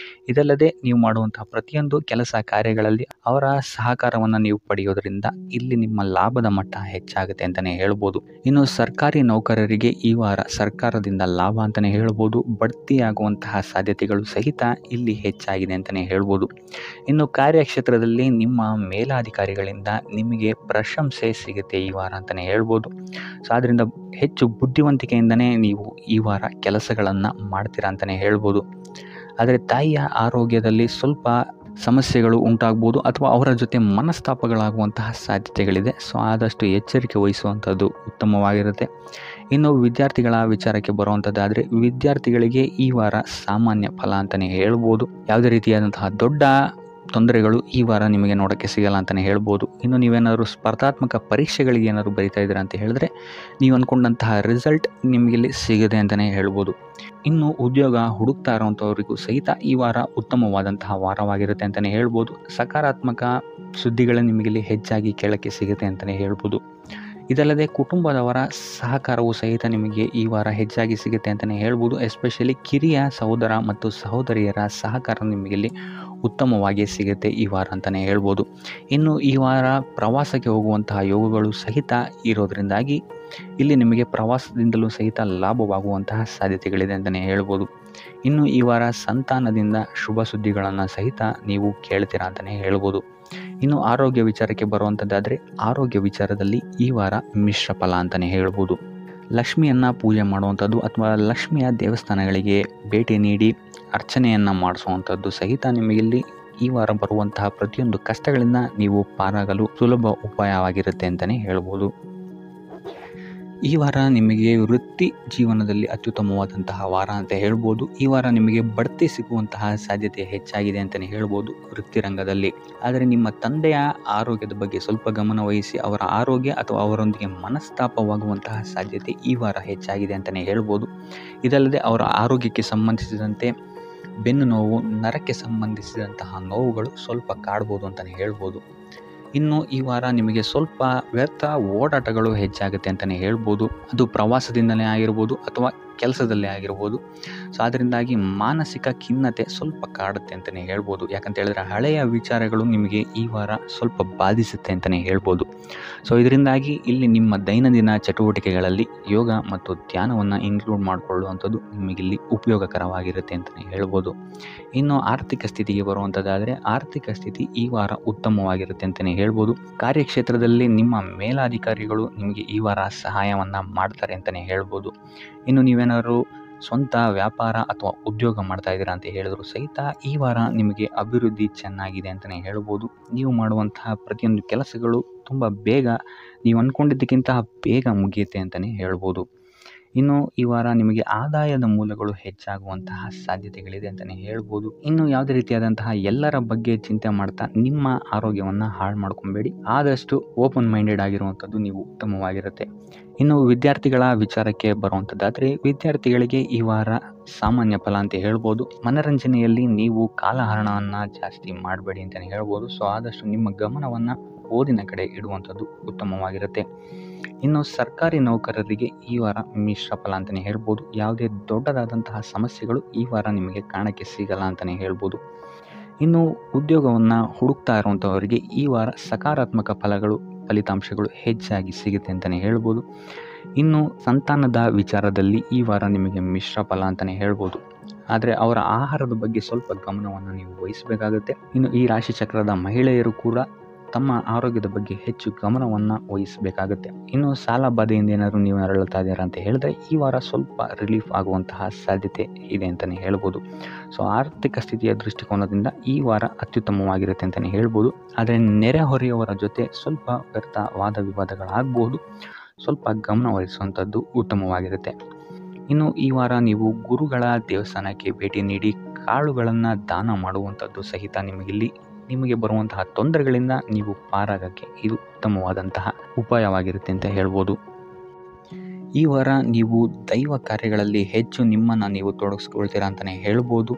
ಇದಲ್ಲದೆ ನೀವು ಮಾಡುವಂತಹ ಪ್ರತಿಯೊಂದು ಕೆಲಸ ಕಾರ್ಯಗಳಲ್ಲಿ ಅವರ ಸಹಕಾರವನ್ನು ನೀವು ಪಡೆಯೋದ್ರಿಂದ ಇಲ್ಲಿ ನಿಮ್ಮ ಲಾಭದ ಮಟ್ಟ ಹೆಚ್ಚಾಗುತ್ತೆ ಅಂತಲೇ ಹೇಳ್ಬೋದು. ಇನ್ನು ಸರ್ಕಾರಿ ನೌಕರರಿಗೆ ಈ ವಾರ ಸರ್ಕಾರದಿಂದ ಲಾಭ ಅಂತಲೇ ಹೇಳ್ಬೋದು. ಬಡ್ತಿಯಾಗುವಂತಹ ಸಾಧ್ಯತೆಗಳು ಸಹಿತ ಇಲ್ಲಿ ಹೆಚ್ಚಾಗಿದೆ ಅಂತಲೇ ಹೇಳ್ಬೋದು. ಇನ್ನು ಕಾರ್ಯಕ್ಷೇತ್ರದಲ್ಲಿ ನಿಮ್ಮ ಮೇಲಾಧಿಕಾರಿಗಳಿಂದ ನಿಮಗೆ ಪ್ರಶಂಸೆ ಸಿಗುತ್ತೆ ಈ ವಾರ ಅಂತಲೇ ಹೇಳ್ಬೋದು. ಸೊ ಆದ್ದರಿಂದ ಹೆಚ್ಚು ಬುದ್ಧಿವಂತಿಕೆಯಿಂದನೇ ನೀವು ಈ ವಾರ ಕೆಲಸಗಳನ್ನು ಮಾಡ್ತೀರಾ ಅಂತಲೇ ಹೇಳ್ಬೋದು. ಆದರೆ ತಾಯಿಯ ಆರೋಗ್ಯದಲ್ಲಿ ಸ್ವಲ್ಪ ಸಮಸ್ಯೆಗಳು ಉಂಟಾಗ್ಬೋದು ಅಥವಾ ಅವರ ಜೊತೆ ಮನಸ್ತಾಪಗಳಾಗುವಂತಹ ಸಾಧ್ಯತೆಗಳಿದೆ. ಸೊ ಆದಷ್ಟು ಎಚ್ಚರಿಕೆ ವಹಿಸುವಂಥದ್ದು ಉತ್ತಮವಾಗಿರುತ್ತೆ. ಇನ್ನು ವಿದ್ಯಾರ್ಥಿಗಳ ವಿಚಾರಕ್ಕೆ ಬರುವಂಥದ್ದಾದರೆ ವಿದ್ಯಾರ್ಥಿಗಳಿಗೆ ಈ ವಾರ ಸಾಮಾನ್ಯ ಫಲ ಅಂತಲೇ ಹೇಳ್ಬೋದು. ಯಾವುದೇ ರೀತಿಯಾದಂತಹ ದೊಡ್ಡ ತೊಂದರೆಗಳು ಈ ವಾರ ನಿಮಗೆ ನೋಡೋಕ್ಕೆ ಸಿಗಲ್ಲ ಅಂತಲೇ ಹೇಳ್ಬೋದು. ಇನ್ನು ನೀವೇನಾದರೂ ಸ್ಪರ್ಧಾತ್ಮಕ ಪರೀಕ್ಷೆಗಳಿಗೆ ಏನಾದರೂ ಬರಿತಾ ಇದ್ದೀರಾ ಅಂತ ಹೇಳಿದ್ರೆ ನೀವು ಅಂದ್ಕೊಂಡಂತಹ ರಿಸಲ್ಟ್ ನಿಮಗಿಲ್ಲಿ ಸಿಗುತ್ತೆ ಅಂತಲೇ ಹೇಳ್ಬೋದು. ಇನ್ನು ಉದ್ಯೋಗ ಹುಡುಕ್ತಾ ಇರೋವಂಥವ್ರಿಗೂ ಸಹಿತ ಈ ವಾರ ಉತ್ತಮವಾದಂತಹ ವಾರವಾಗಿರುತ್ತೆ ಅಂತಲೇ ಹೇಳ್ಬೋದು. ಸಕಾರಾತ್ಮಕ ಸುದ್ದಿಗಳು ನಿಮಗಿಲ್ಲಿ ಹೆಚ್ಚಾಗಿ ಕೇಳೋಕ್ಕೆ ಸಿಗುತ್ತೆ ಅಂತಲೇ ಹೇಳ್ಬೋದು. ಇದಲ್ಲದೆ ಕುಟುಂಬದವರ ಸಹಕಾರವು ಸಹಿತ ನಿಮಗೆ ಈ ವಾರ ಹೆಚ್ಚಾಗಿ ಸಿಗುತ್ತೆ ಅಂತಲೇ ಹೇಳ್ಬೋದು. ಎಸ್ಪೆಷಲಿ ಕಿರಿಯ ಸಹೋದರ ಮತ್ತು ಸಹೋದರಿಯರ ಸಹಕಾರ ನಿಮಗಿಲ್ಲಿ ಉತ್ತಮವಾಗಿ ಸಿಗುತ್ತೆ ಈ ವಾರ ಅಂತಲೇ ಹೇಳ್ಬೋದು. ಇನ್ನು ಈ ವಾರ ಪ್ರವಾಸಕ್ಕೆ ಹೋಗುವಂತಹ ಯೋಗಗಳು ಸಹಿತ ಇರೋದರಿಂದಾಗಿ ಇಲ್ಲಿ ನಿಮಗೆ ಪ್ರವಾಸದಿಂದಲೂ ಸಹಿತ ಲಾಭವಾಗುವಂತಹ ಸಾಧ್ಯತೆಗಳಿದೆ ಅಂತಲೇ ಹೇಳ್ಬೋದು. ಇನ್ನು ಈ ವಾರ ಸಂತಾನದಿಂದ ಶುಭ ಸುದ್ದಿಗಳನ್ನು ಸಹಿತ ನೀವು ಕೇಳ್ತೀರಾ ಅಂತಲೇ ಹೇಳ್ಬೋದು. ಇನ್ನು ಆರೋಗ್ಯ ವಿಚಾರಕ್ಕೆ ಬರುವಂಥದ್ದಾದರೆ ಆರೋಗ್ಯ ವಿಚಾರದಲ್ಲಿ ಈ ವಾರ ಮಿಶ್ರ ಫಲ ಅಂತಲೇ ಹೇಳ್ಬೋದು. ಲಕ್ಷ್ಮಿಯನ್ನು ಪೂಜೆ ಮಾಡುವಂಥದ್ದು ಅಥವಾ ಲಕ್ಷ್ಮಿಯ ದೇವಸ್ಥಾನಗಳಿಗೆ ಭೇಟಿ ನೀಡಿ ಅರ್ಚನೆಯನ್ನು ಮಾಡಿಸುವಂಥದ್ದು ಸಹಿತ ನಿಮಗಿಲ್ಲಿ ಈ ವಾರ ಬರುವಂತಹ ಪ್ರತಿಯೊಂದು ಕಷ್ಟಗಳಿಂದ ನೀವು ಪಾರಾಗಲು ಸುಲಭ ಉಪಾಯವಾಗಿರುತ್ತೆ ಅಂತಲೇ ಹೇಳ್ಬೋದು. ಈ ವಾರ ನಿಮಗೆ ವೃತ್ತಿ ಜೀವನದಲ್ಲಿ ಅತ್ಯುತ್ತಮವಾದಂತಹ ವಾರ ಅಂತ ಹೇಳ್ಬೋದು. ಈ ವಾರ ನಿಮಗೆ ಬಡ್ತಿ ಸಿಗುವಂತಹ ಸಾಧ್ಯತೆ ಹೆಚ್ಚಾಗಿದೆ ಅಂತಲೇ ಹೇಳ್ಬೋದು ವೃತ್ತಿ ರಂಗದಲ್ಲಿ. ಆದರೆ ನಿಮ್ಮ ತಂದೆಯ ಆರೋಗ್ಯದ ಬಗ್ಗೆ ಸ್ವಲ್ಪ ಗಮನ ವಹಿಸಿ ಅವರ ಆರೋಗ್ಯ ಅಥವಾ ಅವರೊಂದಿಗೆ ಮನಸ್ತಾಪವಾಗುವಂತಹ ಸಾಧ್ಯತೆ ಈ ವಾರ ಹೆಚ್ಚಾಗಿದೆ ಅಂತಲೇ ಹೇಳ್ಬೋದು. ಇದಲ್ಲದೆ ಅವರ ಆರೋಗ್ಯಕ್ಕೆ ಸಂಬಂಧಿಸಿದಂತೆ ಬೆನ್ನು ನೋವು, ನರಕ್ಕೆ ಸಂಬಂಧಿಸಿದಂತಹ ನೋವುಗಳು ಸ್ವಲ್ಪ ಕಾಡ್ಬೋದು ಅಂತಲೇ ಹೇಳ್ಬೋದು. ಇನ್ನು ಈ ವಾರ ನಿಮಗೆ ಸ್ವಲ್ಪ ವ್ಯರ್ಥ ಓಡಾಟಗಳು ಹೆಚ್ಚಾಗುತ್ತೆ ಅಂತಲೇ ಹೇಳ್ಬೋದು. ಅದು ಪ್ರವಾಸದಿಂದಲೇ ಆಗಿರ್ಬೋದು ಅಥವಾ ಕೆಲಸದಲ್ಲೇ ಆಗಿರ್ಬೋದು. ಸೊ ಅದರಿಂದಾಗಿ ಮಾನಸಿಕ ಖಿನ್ನತೆ ಸ್ವಲ್ಪ ಕಾಡುತ್ತೆ ಅಂತಲೇ ಹೇಳ್ಬೋದು. ಯಾಕಂತ ಹೇಳಿದ್ರೆ ಹಳೆಯ ವಿಚಾರಗಳು ನಿಮಗೆ ಈ ವಾರ ಸ್ವಲ್ಪ ಬಾಧಿಸುತ್ತೆ ಅಂತಲೇ ಹೇಳ್ಬೋದು. ಸೊ ಇದರಿಂದಾಗಿ ಇಲ್ಲಿ ನಿಮ್ಮ ದೈನಂದಿನ ಚಟುವಟಿಕೆಗಳಲ್ಲಿ ಯೋಗ ಮತ್ತು ಧ್ಯಾನವನ್ನು ಇನ್ಕ್ಲೂಡ್ ಮಾಡಿಕೊಳ್ಳುವಂಥದ್ದು ನಿಮಗಿಲ್ಲಿ ಉಪಯೋಗಕರವಾಗಿರುತ್ತೆ ಅಂತಲೇ ಹೇಳ್ಬೋದು. ಇನ್ನು ಆರ್ಥಿಕ ಸ್ಥಿತಿಗೆ ಬರುವಂಥದ್ದಾದರೆ ಆರ್ಥಿಕ ಸ್ಥಿತಿ ಈ ವಾರ ಉತ್ತಮವಾಗಿರುತ್ತೆ ಅಂತಲೇ ಹೇಳ್ಬೋದು. ಕಾರ್ಯಕ್ಷೇತ್ರದಲ್ಲಿ ನಿಮ್ಮ ಮೇಲಾಧಿಕಾರಿಗಳು ನಿಮಗೆ ಈ ವಾರ ಸಹಾಯವನ್ನು ಮಾಡ್ತಾರೆ ಅಂತಲೇ ಹೇಳ್ಬೋದು. ಇನ್ನು ನೀವೇನಾದ್ರು ಸ್ವಂತ ವ್ಯಾಪಾರ ಅಥವಾ ಉದ್ಯೋಗ ಮಾಡ್ತಾ ಇದ್ದೀರಾ ಅಂತ ಹೇಳಿದ್ರು ಸಹಿತ ಈ ವಾರ ನಿಮಗೆ ಅಭಿವೃದ್ಧಿ ಚೆನ್ನಾಗಿದೆ ಅಂತಲೇ ಹೇಳ್ಬೋದು. ನೀವು ಮಾಡುವಂತಹ ಪ್ರತಿಯೊಂದು ಕೆಲಸಗಳು ತುಂಬ ಬೇಗ ನೀವು ಅಂದ್ಕೊಂಡಿದ್ದಕ್ಕಿಂತ ಬೇಗ ಮುಗಿಯುತ್ತೆ ಅಂತಲೇ ಹೇಳ್ಬೋದು. ಇನ್ನು ಈ ವಾರ ನಿಮಗೆ ಆದಾಯದ ಮೂಲಗಳು ಹೆಚ್ಚಾಗುವಂತಹ ಸಾಧ್ಯತೆಗಳಿದೆ ಅಂತಲೇ ಹೇಳ್ಬೋದು. ಇನ್ನು ಯಾವುದೇ ರೀತಿಯಾದಂತಹ ಎಲ್ಲರ ಬಗ್ಗೆ ಚಿಂತೆ ಮಾಡ್ತಾ ನಿಮ್ಮ ಆರೋಗ್ಯವನ್ನು ಹಾಳು ಮಾಡ್ಕೊಬೇಡಿ. ಆದಷ್ಟು ಓಪನ್ ಮೈಂಡೆಡ್ ಆಗಿರುವಂಥದ್ದು ನೀವು ಉತ್ತಮವಾಗಿರುತ್ತೆ. ಇನ್ನು ವಿದ್ಯಾರ್ಥಿಗಳ ವಿಚಾರಕ್ಕೆ ಬರುವಂಥದ್ದಾದರೆ ವಿದ್ಯಾರ್ಥಿಗಳಿಗೆ ಈ ವಾರ ಸಾಮಾನ್ಯ ಫಲ ಅಂತ ಹೇಳ್ಬೋದು. ಮನರಂಜನೆಯಲ್ಲಿ ನೀವು ಕಾಲಹರಣವನ್ನು ಜಾಸ್ತಿ ಮಾಡಬೇಡಿ ಅಂತಲೇ ಹೇಳ್ಬೋದು. ಸೊ ಆದಷ್ಟು ನಿಮ್ಮ ಗಮನವನ್ನು ಓದಿನ ಕಡೆ ಇಡುವಂಥದ್ದು ಉತ್ತಮವಾಗಿರುತ್ತೆ. ಇನ್ನು ಸರ್ಕಾರಿ ನೌಕರರಿಗೆ ಈ ವಾರ ಮಿಶ್ರ ಫಲ ಅಂತಲೇ ಹೇಳ್ಬೋದು. ಯಾವುದೇ ದೊಡ್ಡದಾದಂತಹ ಸಮಸ್ಯೆಗಳು ಈ ವಾರ ನಿಮಗೆ ಕಾಣಕ್ಕೆ ಸಿಗಲ್ಲ ಅಂತಲೇ ಹೇಳ್ಬೋದು. ಇನ್ನು ಉದ್ಯೋಗವನ್ನು ಹುಡುಕ್ತಾ ಇರುವಂಥವರಿಗೆ ಈ ವಾರ ಸಕಾರಾತ್ಮಕ ಫಲಗಳು ಫಲಿತಾಂಶಗಳು ಹೆಚ್ಚಾಗಿ ಸಿಗುತ್ತೆ ಅಂತಲೇ ಹೇಳ್ಬೋದು. ಇನ್ನು ಸಂತಾನದ ವಿಚಾರದಲ್ಲಿ ಈ ವಾರ ನಿಮಗೆ ಮಿಶ್ರ ಫಲ ಅಂತಲೇ ಹೇಳ್ಬೋದು. ಆದರೆ ಅವರ ಆಹಾರದ ಬಗ್ಗೆ ಸ್ವಲ್ಪ ಗಮನವನ್ನು ನೀವು ವಹಿಸಬೇಕಾಗುತ್ತೆ. ಇನ್ನು ಈ ರಾಶಿ ಚಕ್ರದ ಮಹಿಳೆಯರು ಕೂಡ ತಮ್ಮ ಆರೋಗ್ಯದ ಬಗ್ಗೆ ಹೆಚ್ಚು ಗಮನವನ್ನು ವಹಿಸಬೇಕಾಗುತ್ತೆ. ಇನ್ನು ಸಾಲ ಬಾಧೆಯಿಂದ ಏನಾದರೂ ನೀವು ನರಳುತ್ತಾ ಇದ್ದೀರಾ ಅಂತ ಹೇಳಿದ್ರೆ ಈ ವಾರ ಸ್ವಲ್ಪ ರಿಲೀಫ್ ಆಗುವಂತಹ ಸಾಧ್ಯತೆ ಇದೆ ಅಂತಲೇ ಹೇಳ್ಬೋದು. ಸೊ ಆರ್ಥಿಕ ಸ್ಥಿತಿಯ ದೃಷ್ಟಿಕೋನದಿಂದ ಈ ವಾರ ಅತ್ಯುತ್ತಮವಾಗಿರುತ್ತೆ ಅಂತಲೇ ಹೇಳ್ಬೋದು. ಆದರೆ ನೆರೆಹೊರೆಯವರ ಜೊತೆ ಸ್ವಲ್ಪ ವ್ಯರ್ಥ ವಾದ ವಿವಾದಗಳಾಗಬಹುದು. ಸ್ವಲ್ಪ ಗಮನ ವಹಿಸುವಂಥದ್ದು ಉತ್ತಮವಾಗಿರುತ್ತೆ. ಇನ್ನು ಈ ವಾರ ನೀವು ಗುರುಗಳ ದೇವಸ್ಥಾನಕ್ಕೆ ಭೇಟಿ ನೀಡಿ ಕಾಳುಗಳನ್ನು ದಾನ ಮಾಡುವಂಥದ್ದು ಸಹಿತ ನಿಮಗೆ ಬರುವಂತಹ ತೊಂದರೆಗಳಿಂದ ನೀವು ಪಾರಾಗಕ್ಕೆ ಇದು ಉತ್ತಮವಾದಂತಹ ಉಪಾಯವಾಗಿರುತ್ತೆ ಅಂತ ಹೇಳ್ಬೋದು. ಈ ವಾರ ನೀವು ದೈವ ಕಾರ್ಯಗಳಲ್ಲಿ ಹೆಚ್ಚು ನಿಮ್ಮನ್ನು ನೀವು ತೊಡಗಿಸ್ಕೊಳ್ತೀರಾ ಅಂತಲೇ ಹೇಳ್ಬೋದು.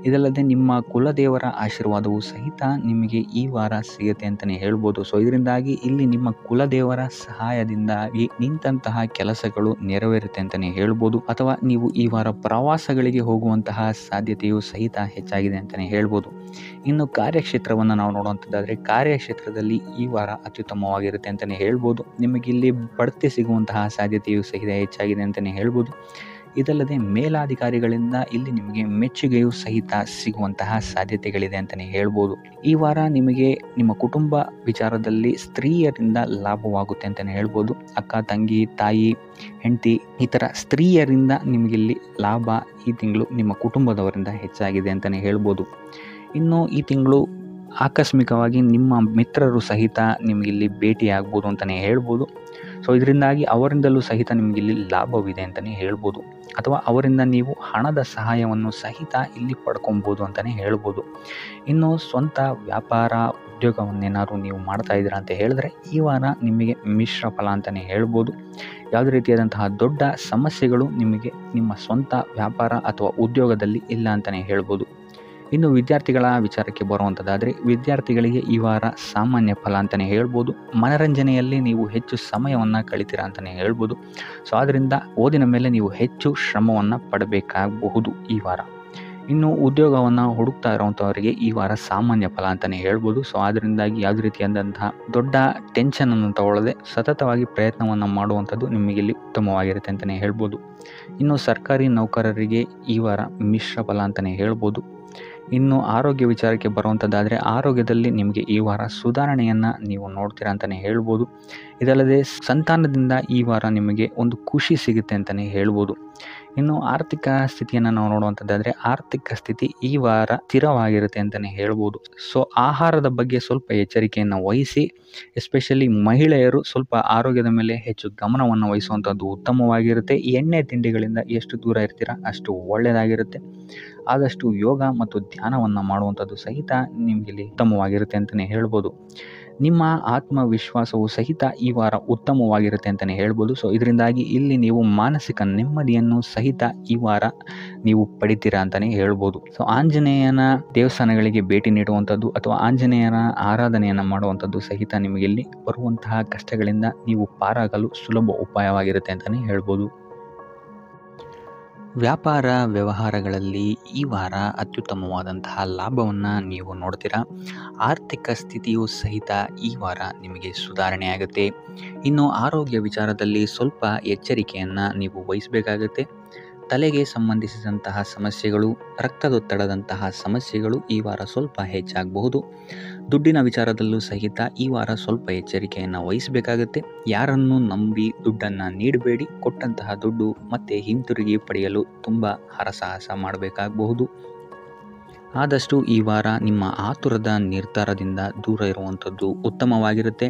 ಇದಲ್ಲದೆ ನಿಮ್ಮ ಕುಲದೇವರ ಆಶೀರ್ವಾದವು ಸಹಿತ ನಿಮಗೆ ಈ ವಾರ ಸಿಗುತ್ತೆ ಅಂತಲೇ ಹೇಳ್ಬೋದು. ಸೊ ಇದರಿಂದಾಗಿ ಇಲ್ಲಿ ನಿಮ್ಮ ಕುಲದೇವರ ಸಹಾಯದಿಂದಾಗಿ ನಿಂತಹ ಕೆಲಸಗಳು ನೆರವೇರುತ್ತೆ ಅಂತಲೇ ಹೇಳ್ಬೋದು. ಅಥವಾ ನೀವು ಈ ವಾರ ಪ್ರವಾಸಗಳಿಗೆ ಹೋಗುವಂತಹ ಸಾಧ್ಯತೆಯು ಸಹಿತ ಹೆಚ್ಚಾಗಿದೆ ಅಂತಲೇ ಹೇಳ್ಬೋದು. ಇನ್ನು ಕಾರ್ಯಕ್ಷೇತ್ರವನ್ನು ನಾವು ನೋಡುವಂಥದ್ದಾದರೆ ಕಾರ್ಯಕ್ಷೇತ್ರದಲ್ಲಿ ಈ ವಾರ ಅತ್ಯುತ್ತಮವಾಗಿರುತ್ತೆ ಅಂತಲೇ ಹೇಳ್ಬೋದು. ನಿಮಗೆ ಇಲ್ಲಿ ಬಡ್ತಿ ಸಿಗುವಂತಹ ಸಾಧ್ಯತೆಯು ಸಹಿತ ಹೆಚ್ಚಾಗಿದೆ ಅಂತಲೇ ಹೇಳ್ಬೋದು. ಇದಲ್ಲದೆ ಮೇಲಾಧಿಕಾರಿಗಳಿಂದ ಇಲ್ಲಿ ನಿಮಗೆ ಮೆಚ್ಚುಗೆಯು ಸಹಿತ ಸಿಗುವಂತಹ ಸಾಧ್ಯತೆಗಳಿದೆ ಅಂತಲೇ ಹೇಳ್ಬೋದು. ಈ ವಾರ ನಿಮಗೆ ನಿಮ್ಮ ಕುಟುಂಬ ವಿಚಾರದಲ್ಲಿ ಸ್ತ್ರೀಯರಿಂದ ಲಾಭವಾಗುತ್ತೆ ಅಂತಲೇ ಹೇಳ್ಬೋದು. ಅಕ್ಕ, ತಂಗಿ, ತಾಯಿ, ಹೆಂಡತಿ ಈ ಥರ ಸ್ತ್ರೀಯರಿಂದ ನಿಮಗಿಲ್ಲಿ ಲಾಭ ಈ ತಿಂಗಳು ನಿಮ್ಮ ಕುಟುಂಬದವರಿಂದ ಹೆಚ್ಚಾಗಿದೆ ಅಂತಲೇ ಹೇಳ್ಬೋದು. ಇನ್ನು ಈ ತಿಂಗಳು ಆಕಸ್ಮಿಕವಾಗಿ ನಿಮ್ಮ ಮಿತ್ರರು ಸಹಿತ ನಿಮಗಿಲ್ಲಿ ಭೇಟಿಯಾಗ್ಬೋದು ಅಂತಲೇ ಹೇಳ್ಬೋದು. ಸೊ ಇದರಿಂದಾಗಿ ಅವರಿಂದಲೂ ಸಹಿತ ನಿಮಗಿಲ್ಲಿ ಲಾಭವಿದೆ ಅಂತಲೇ ಹೇಳ್ಬೋದು. ಅಥವಾ ಅವರಿಂದ ನೀವು ಹಣದ ಸಹಾಯವನ್ನು ಸಹಿತ ಇಲ್ಲಿ ಪಡ್ಕೊಬೋದು ಅಂತಲೇ ಹೇಳ್ಬೋದು. ಇನ್ನು ಸ್ವಂತ ವ್ಯಾಪಾರ ಉದ್ಯೋಗವನ್ನೇನಾದ್ರು ನೀವು ಮಾಡ್ತಾ ಇದ್ದೀರಾ ಅಂತ ಹೇಳಿದ್ರೆ ಈ ವಾರ ನಿಮಗೆ ಮಿಶ್ರ ಫಲ ಅಂತಲೇ ಹೇಳ್ಬೋದು. ಯಾವುದೇ ರೀತಿಯಾದಂತಹ ದೊಡ್ಡ ಸಮಸ್ಯೆಗಳು ನಿಮಗೆ ನಿಮ್ಮ ಸ್ವಂತ ವ್ಯಾಪಾರ ಅಥವಾ ಉದ್ಯೋಗದಲ್ಲಿ ಇಲ್ಲ ಅಂತಲೇ ಹೇಳ್ಬೋದು. ಇನ್ನು ವಿದ್ಯಾರ್ಥಿಗಳ ವಿಚಾರಕ್ಕೆ ಬರುವಂಥದ್ದಾದರೆ ವಿದ್ಯಾರ್ಥಿಗಳಿಗೆ ಈ ವಾರ ಸಾಮಾನ್ಯ ಫಲ ಅಂತಲೇ ಹೇಳ್ಬೋದು. ಮನರಂಜನೆಯಲ್ಲಿ ನೀವು ಹೆಚ್ಚು ಸಮಯವನ್ನು ಕಳಿತೀರಾ ಅಂತಲೇ ಹೇಳ್ಬೋದು. ಸೊ ಆದ್ದರಿಂದ ಓದಿನ ಮೇಲೆ ನೀವು ಹೆಚ್ಚು ಶ್ರಮವನ್ನು ಪಡಬೇಕಾಗಬಹುದು ಈ ವಾರ. ಇನ್ನು ಉದ್ಯೋಗವನ್ನು ಹುಡುಕ್ತಾ ಇರೋವಂಥವರಿಗೆ ಈ ವಾರ ಸಾಮಾನ್ಯ ಫಲ ಅಂತಲೇ ಹೇಳ್ಬೋದು. ಸೊ ಅದರಿಂದಾಗಿ ಯಾವುದೇ ರೀತಿಯಾದಂತಹ ದೊಡ್ಡ ಟೆನ್ಷನನ್ನು ತಗೊಳ್ಳದೆ ಸತತವಾಗಿ ಪ್ರಯತ್ನವನ್ನು ಮಾಡುವಂಥದ್ದು ನಿಮಗಿಲ್ಲಿ ಉತ್ತಮವಾಗಿರುತ್ತೆ ಅಂತಲೇ ಹೇಳ್ಬೋದು. ಇನ್ನು ಸರ್ಕಾರಿ ನೌಕರರಿಗೆ ಈ ವಾರ ಮಿಶ್ರ ಫಲ ಅಂತಲೇ ಹೇಳ್ಬೋದು. ಇನ್ನು ಆರೋಗ್ಯ ವಿಚಾರಕ್ಕೆ ಬರುವಂಥದ್ದಾದರೆ ಆರೋಗ್ಯದಲ್ಲಿ ನಿಮಗೆ ಈ ವಾರ ಸುಧಾರಣೆಯನ್ನು ನೀವು ನೋಡ್ತೀರಾ ಅಂತಲೇ ಹೇಳ್ಬೋದು. ಇದಲ್ಲದೆ ಸಂತಾನದಿಂದ ಈ ವಾರ ನಿಮಗೆ ಒಂದು ಖುಷಿ ಸಿಗುತ್ತೆ ಅಂತಲೇ ಹೇಳ್ಬೋದು. ಇನ್ನು ಆರ್ಥಿಕ ಸ್ಥಿತಿಯನ್ನು ನಾವು ನೋಡುವಂಥದ್ದಾದರೆ ಆರ್ಥಿಕ ಸ್ಥಿತಿ ಈ ವಾರ ಸ್ಥಿರವಾಗಿರುತ್ತೆ ಅಂತಲೇ ಹೇಳ್ಬೋದು. ಸೊ ಆಹಾರದ ಬಗ್ಗೆ ಸ್ವಲ್ಪ ಎಚ್ಚರಿಕೆಯನ್ನು ವಹಿಸಿ, ಎಸ್ಪೆಷಲಿ ಮಹಿಳೆಯರು ಸ್ವಲ್ಪ ಆರೋಗ್ಯದ ಮೇಲೆ ಹೆಚ್ಚು ಗಮನವನ್ನು ವಹಿಸುವಂಥದ್ದು ಉತ್ತಮವಾಗಿರುತ್ತೆ. ಎಣ್ಣೆ ತಿಂಡಿಗಳಿಂದ ಎಷ್ಟು ದೂರ ಇರ್ತೀರಾ ಅಷ್ಟು ಒಳ್ಳೆಯದಾಗಿರುತ್ತೆ. ಆದಷ್ಟು ಯೋಗ ಮತ್ತು ಧ್ಯಾನವನ್ನು ಮಾಡುವಂಥದ್ದು ಸಹಿತ ನಿಮಗಿಲ್ಲಿ ಉತ್ತಮವಾಗಿರುತ್ತೆ ಅಂತಲೇ ಹೇಳ್ಬೋದು. ನಿಮ್ಮ ಆತ್ಮವಿಶ್ವಾಸವು ಸಹಿತ ಈ ವಾರ ಉತ್ತಮವಾಗಿರುತ್ತೆ ಅಂತಲೇ ಹೇಳ್ಬೋದು. ಸೊ ಇದರಿಂದಾಗಿ ಇಲ್ಲಿ ನೀವು ಮಾನಸಿಕ ನೆಮ್ಮದಿಯನ್ನು ಸಹಿತ ಈ ವಾರ ನೀವು ಪಡಿತೀರಾ ಅಂತಲೇ ಹೇಳ್ಬೋದು. ಸೊ ಆಂಜನೇಯನ ದೇವಸ್ಥಾನಗಳಿಗೆ ಭೇಟಿ ನೀಡುವಂಥದ್ದು ಅಥವಾ ಆಂಜನೇಯನ ಆರಾಧನೆಯನ್ನು ಮಾಡುವಂಥದ್ದು ಸಹಿತ ನಿಮಗಿಲ್ಲಿ ಬರುವಂತಹ ಕಷ್ಟಗಳಿಂದ ನೀವು ಪಾರಾಗಲು ಸುಲಭ ಉಪಾಯವಾಗಿರುತ್ತೆ ಅಂತಲೇ ಹೇಳ್ಬೋದು. ವ್ಯಾಪಾರ ವ್ಯವಹಾರಗಳಲ್ಲಿ ಈ ವಾರ ಅತ್ಯುತ್ತಮವಾದಂತಹ ಲಾಭವನ್ನು ನೀವು ನೋಡ್ತೀರಾ. ಆರ್ಥಿಕ ಸ್ಥಿತಿಯು ಸಹಿತ ಈ ವಾರ ನಿಮಗೆ ಸುಧಾರಣೆಯಾಗುತ್ತೆ. ಇನ್ನು ಆರೋಗ್ಯ ವಿಚಾರದಲ್ಲಿ ಸ್ವಲ್ಪ ಎಚ್ಚರಿಕೆಯನ್ನು ನೀವು ವಹಿಸಬೇಕಾಗುತ್ತೆ. ತಲೆಗೆ ಸಂಬಂಧಿಸಿದಂತಹ ಸಮಸ್ಯೆಗಳು, ರಕ್ತದೊತ್ತಡದಂತಹ ಸಮಸ್ಯೆಗಳು ಈ ವಾರ ಸ್ವಲ್ಪ ಹೆಚ್ಚಾಗಬಹುದು. ದುಡ್ಡಿನ ವಿಚಾರದಲ್ಲೂ ಸಹಿತ ಈ ವಾರ ಸ್ವಲ್ಪ ಎಚ್ಚರಿಕೆಯನ್ನು ವಹಿಸಬೇಕಾಗುತ್ತೆ. ಯಾರನ್ನು ನಂಬಿ ದುಡ್ಡನ್ನು ನೀಡಬೇಡಿ. ಕೊಟ್ಟಂತಹ ದುಡ್ಡು ಮತ್ತೆ ಹಿಂತಿರುಗಿ ಪಡೆಯಲು ತುಂಬ ಹರಸಾಹಸ ಮಾಡಬೇಕಾಗಬಹುದು. ಆದಷ್ಟು ಈ ವಾರ ನಿಮ್ಮ ಆತುರದ ನಿರ್ಧಾರದಿಂದ ದೂರ ಇರುವಂಥದ್ದು ಉತ್ತಮವಾಗಿರುತ್ತೆ.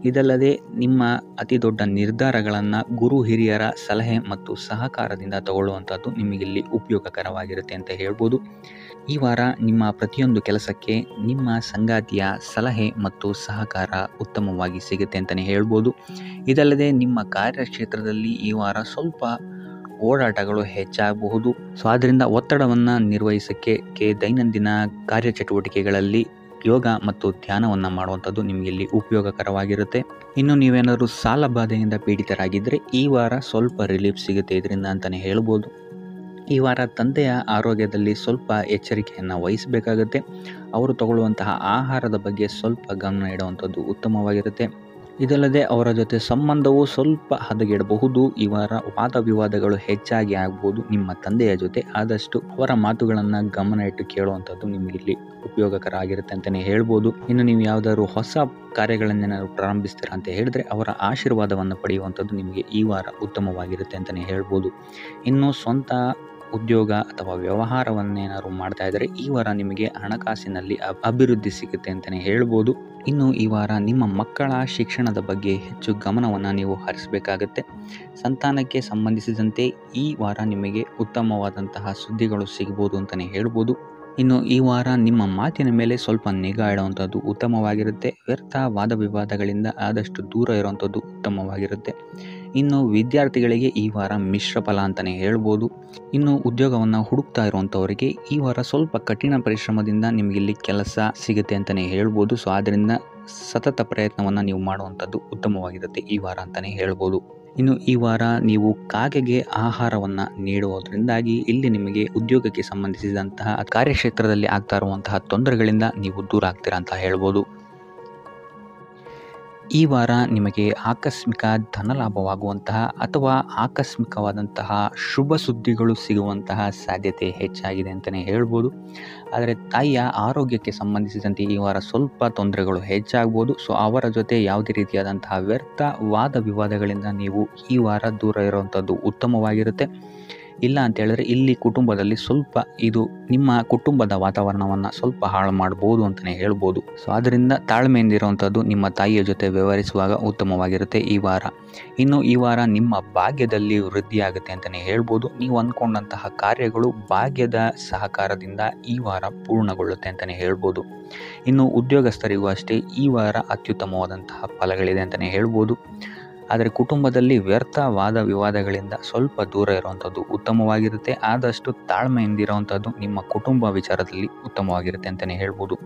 ಇದಲ್ಲದೆ ನಿಮ್ಮ ಅತಿ ದೊಡ್ಡ ನಿರ್ಧಾರಗಳನ್ನು ಗುರು ಹಿರಿಯರ ಸಲಹೆ ಮತ್ತು ಸಹಕಾರದಿಂದ ತಗೊಳ್ಳುವಂಥದ್ದು ನಿಮಗಿಲ್ಲಿ ಉಪಯೋಗಕರವಾಗಿರುತ್ತೆ ಅಂತ ಹೇಳ್ಬೋದು. ಈ ವಾರ ನಿಮ್ಮ ಪ್ರತಿಯೊಂದು ಕೆಲಸಕ್ಕೆ ನಿಮ್ಮ ಸಂಗಾತಿಯ ಸಲಹೆ ಮತ್ತು ಸಹಕಾರ ಉತ್ತಮವಾಗಿ ಸಿಗುತ್ತೆ ಅಂತಲೇ ಹೇಳ್ಬೋದು. ಇದಲ್ಲದೆ ನಿಮ್ಮ ಕಾರ್ಯಕ್ಷೇತ್ರದಲ್ಲಿ ಈ ವಾರ ಸ್ವಲ್ಪ ಓಡಾಟಗಳು ಹೆಚ್ಚಾಗಬಹುದು. ಸೊ ಆದ್ದರಿಂದ ಒತ್ತಡವನ್ನು ನಿರ್ವಹಿಸೋಕ್ಕೆ ದೈನಂದಿನ ಕಾರ್ಯಚಟುವಟಿಕೆಗಳಲ್ಲಿ ಯೋಗ ಮತ್ತು ಧ್ಯಾನವನ್ನು ಮಾಡುವಂಥದ್ದು ನಿಮಗಿಲ್ಲಿ ಉಪಯೋಗಕರವಾಗಿರುತ್ತೆ. ಇನ್ನು ನೀವೇನಾದರೂ ಸಾಲ ಬಾಧೆಯಿಂದ ಪೀಡಿತರಾಗಿದ್ದರೆ ಈ ವಾರ ಸ್ವಲ್ಪ ರಿಲೀಫ್ ಸಿಗುತ್ತೆ ಇದರಿಂದ ಅಂತಲೇ ಹೇಳ್ಬೋದು. ಈ ವಾರ ತಂದೆಯ ಆರೋಗ್ಯದಲ್ಲಿ ಸ್ವಲ್ಪ ಎಚ್ಚರಿಕೆಯನ್ನು ವಹಿಸಬೇಕಾಗುತ್ತೆ. ಅವರು ತಗೊಳ್ಳುವಂತಹ ಆಹಾರದ ಬಗ್ಗೆ ಸ್ವಲ್ಪ ಗಮನ ಇಡುವಂಥದ್ದು ಉತ್ತಮವಾಗಿರುತ್ತೆ. ಇದಲ್ಲದೆ ಅವರ ಜೊತೆ ಸಂಬಂಧವು ಸ್ವಲ್ಪ ಹದಗೆಡಬಹುದು. ಈ ವಾರ ವಾದ ವಿವಾದಗಳು ಹೆಚ್ಚಾಗಿ ಆಗ್ಬೋದು ನಿಮ್ಮ ತಂದೆಯ ಜೊತೆ. ಆದಷ್ಟು ಅವರ ಮಾತುಗಳನ್ನು ಗಮನ ಇಟ್ಟು ಕೇಳುವಂಥದ್ದು ನಿಮಗಿಲ್ಲಿ ಉಪಯೋಗಕರ ಆಗಿರುತ್ತೆ ಅಂತಲೇ ಹೇಳ್ಬೋದು. ಇನ್ನು ನೀವು ಯಾವುದಾದ್ರು ಹೊಸ ಕಾರ್ಯಗಳನ್ನೇನಾದ್ರು ಪ್ರಾರಂಭಿಸ್ತೀರಾ ಅಂತ ಹೇಳಿದ್ರೆ ಅವರ ಆಶೀರ್ವಾದವನ್ನು ಪಡೆಯುವಂಥದ್ದು ನಿಮಗೆ ಈ ವಾರ ಉತ್ತಮವಾಗಿರುತ್ತೆ ಅಂತಲೇ ಹೇಳ್ಬೋದು. ಇನ್ನು ಸ್ವಂತ ಉದ್ಯೋಗ ಅಥವಾ ವ್ಯವಹಾರವನ್ನೇನಾದ್ರು ಮಾಡ್ತಾ ಇದ್ದರೆ ಈ ವಾರ ನಿಮಗೆ ಹಣಕಾಸಿನಲ್ಲಿ ಅಭಿವೃದ್ಧಿ ಸಿಗುತ್ತೆ ಅಂತಲೇ ಹೇಳ್ಬೋದು. ಇನ್ನು ಈ ವಾರ ನಿಮ್ಮ ಮಕ್ಕಳ ಶಿಕ್ಷಣದ ಬಗ್ಗೆ ಹೆಚ್ಚು ಗಮನವನ್ನು ನೀವು ಹರಿಸಬೇಕಾಗತ್ತೆ. ಸಂತಾನಕ್ಕೆ ಸಂಬಂಧಿಸಿದಂತೆ ಈ ವಾರ ನಿಮಗೆ ಉತ್ತಮವಾದಂತಹ ಸುದ್ದಿಗಳು ಸಿಗ್ಬೋದು ಅಂತಲೇ ಹೇಳ್ಬೋದು. ಇನ್ನು ಈ ವಾರ ನಿಮ್ಮ ಮಾತಿನ ಮೇಲೆ ಸ್ವಲ್ಪ ನಿಗಾ ಇಡುವಂಥದ್ದು ಉತ್ತಮವಾಗಿರುತ್ತೆ. ವ್ಯರ್ಥ ವಾದ ವಿವಾದಗಳಿಂದ ಆದಷ್ಟು ದೂರ ಇರುವಂಥದ್ದು ಉತ್ತಮವಾಗಿರುತ್ತೆ. ಇನ್ನು ವಿದ್ಯಾರ್ಥಿಗಳಿಗೆ ಈ ವಾರ ಮಿಶ್ರ ಫಲ ಅಂತಲೇ ಹೇಳ್ಬೋದು. ಇನ್ನು ಉದ್ಯೋಗವನ್ನು ಹುಡುಕ್ತಾ ಇರುವಂಥವರಿಗೆ ಈ ವಾರ ಸ್ವಲ್ಪ ಕಠಿಣ ಪರಿಶ್ರಮದಿಂದ ನಿಮಗಿಲ್ಲಿ ಕೆಲಸ ಸಿಗುತ್ತೆ ಅಂತಲೇ ಹೇಳ್ಬೋದು. ಸೊ ಆದ್ದರಿಂದ ಸತತ ಪ್ರಯತ್ನವನ್ನು ನೀವು ಮಾಡುವಂಥದ್ದು ಉತ್ತಮವಾಗಿರುತ್ತೆ ಈ ವಾರ ಅಂತಲೇ ಹೇಳ್ಬೋದು. ಇನ್ನು ಈ ವಾರ ನೀವು ಕಾಗೆಗೆ ಆಹಾರವನ್ನು ನೀಡುವುದರಿಂದಾಗಿ ಇಲ್ಲಿ ನಿಮಗೆ ಉದ್ಯೋಗಕ್ಕೆ ಸಂಬಂಧಿಸಿದಂತಹ ಕಾರ್ಯಕ್ಷೇತ್ರದಲ್ಲಿ ಆಗ್ತಾ ಇರುವಂತಹ ತೊಂದರೆಗಳಿಂದ ನೀವು ದೂರ ಆಗ್ತೀರಾ ಅಂತ ಹೇಳ್ಬೋದು. ಈ ವಾರ ನಿಮಗೆ ಆಕಸ್ಮಿಕ ಧನಲಾಭವಾಗುವಂತಹ ಅಥವಾ ಆಕಸ್ಮಿಕವಾದಂತಹ ಶುಭ ಸುದ್ದಿಗಳು ಸಿಗುವಂತಹ ಸಾಧ್ಯತೆ ಹೆಚ್ಚಾಗಿದೆ ಅಂತಲೇ ಹೇಳ್ಬೋದು. ಆದರೆ ತಾಯಿಯ ಆರೋಗ್ಯಕ್ಕೆ ಸಂಬಂಧಿಸಿದಂತೆ ಈ ವಾರ ಸ್ವಲ್ಪ ತೊಂದರೆಗಳು ಹೆಚ್ಚಾಗ್ಬೋದು. ಸೊ ಅವರ ಜೊತೆ ಯಾವುದೇ ರೀತಿಯಾದಂತಹ ವ್ಯರ್ಥ ವಾದ ವಿವಾದಗಳಿಂದ ನೀವು ಈ ವಾರ ದೂರ ಇರುವಂಥದ್ದು ಉತ್ತಮವಾಗಿರುತ್ತೆ. ಇಲ್ಲ ಅಂತ ಹೇಳಿದ್ರೆ ಇಲ್ಲಿ ಕುಟುಂಬದಲ್ಲಿ ಸ್ವಲ್ಪ ಇದು ನಿಮ್ಮ ಕುಟುಂಬದ ವಾತಾವರಣವನ್ನು ಸ್ವಲ್ಪ ಹಾಳು ಮಾಡ್ಬೋದು ಅಂತಲೇ ಹೇಳ್ಬೋದು. ಸೊ ಅದರಿಂದ ತಾಳ್ಮೆಯಿಂದ ಇರುವಂಥದ್ದು ನಿಮ್ಮ ತಾಯಿಯ ಜೊತೆ ವ್ಯವಹರಿಸುವಾಗ ಉತ್ತಮವಾಗಿರುತ್ತೆ ಈ ವಾರ. ಇನ್ನು ಈ ವಾರ ನಿಮ್ಮ ಭಾಗ್ಯದಲ್ಲಿ ವೃದ್ಧಿಯಾಗುತ್ತೆ ಅಂತಲೇ ಹೇಳ್ಬೋದು. ನೀವು ಅಂದ್ಕೊಂಡಂತಹ ಕಾರ್ಯಗಳು ಭಾಗ್ಯದ ಸಹಕಾರದಿಂದ ಈ ವಾರ ಪೂರ್ಣಗೊಳ್ಳುತ್ತೆ ಅಂತಲೇ ಹೇಳ್ಬೋದು. ಇನ್ನು ಉದ್ಯೋಗಸ್ಥರಿಗೂ ಅಷ್ಟೇ ಈ ವಾರ ಅತ್ಯುತ್ತಮವಾದಂತಹ ಫಲಗಳಿದೆ ಅಂತಲೇ ಹೇಳ್ಬೋದು. ಆದರೆ ಕುಟುಂಬದಲ್ಲಿ ವ್ಯರ್ಥ ವಾದ ವಿವಾದಗಳಿಂದ ಸ್ವಲ್ಪ ದೂರ ಇರುವಂಥದ್ದು ಉತ್ತಮವಾಗಿರುತ್ತೆ. ಆದಷ್ಟು ತಾಳ್ಮೆಯಿಂದಿರುವಂಥದ್ದು ನಿಮ್ಮ ಕುಟುಂಬ ವಿಚಾರದಲ್ಲಿ ಉತ್ತಮವಾಗಿರುತ್ತೆ ಅಂತಲೇ ಹೇಳ್ಬೋದು.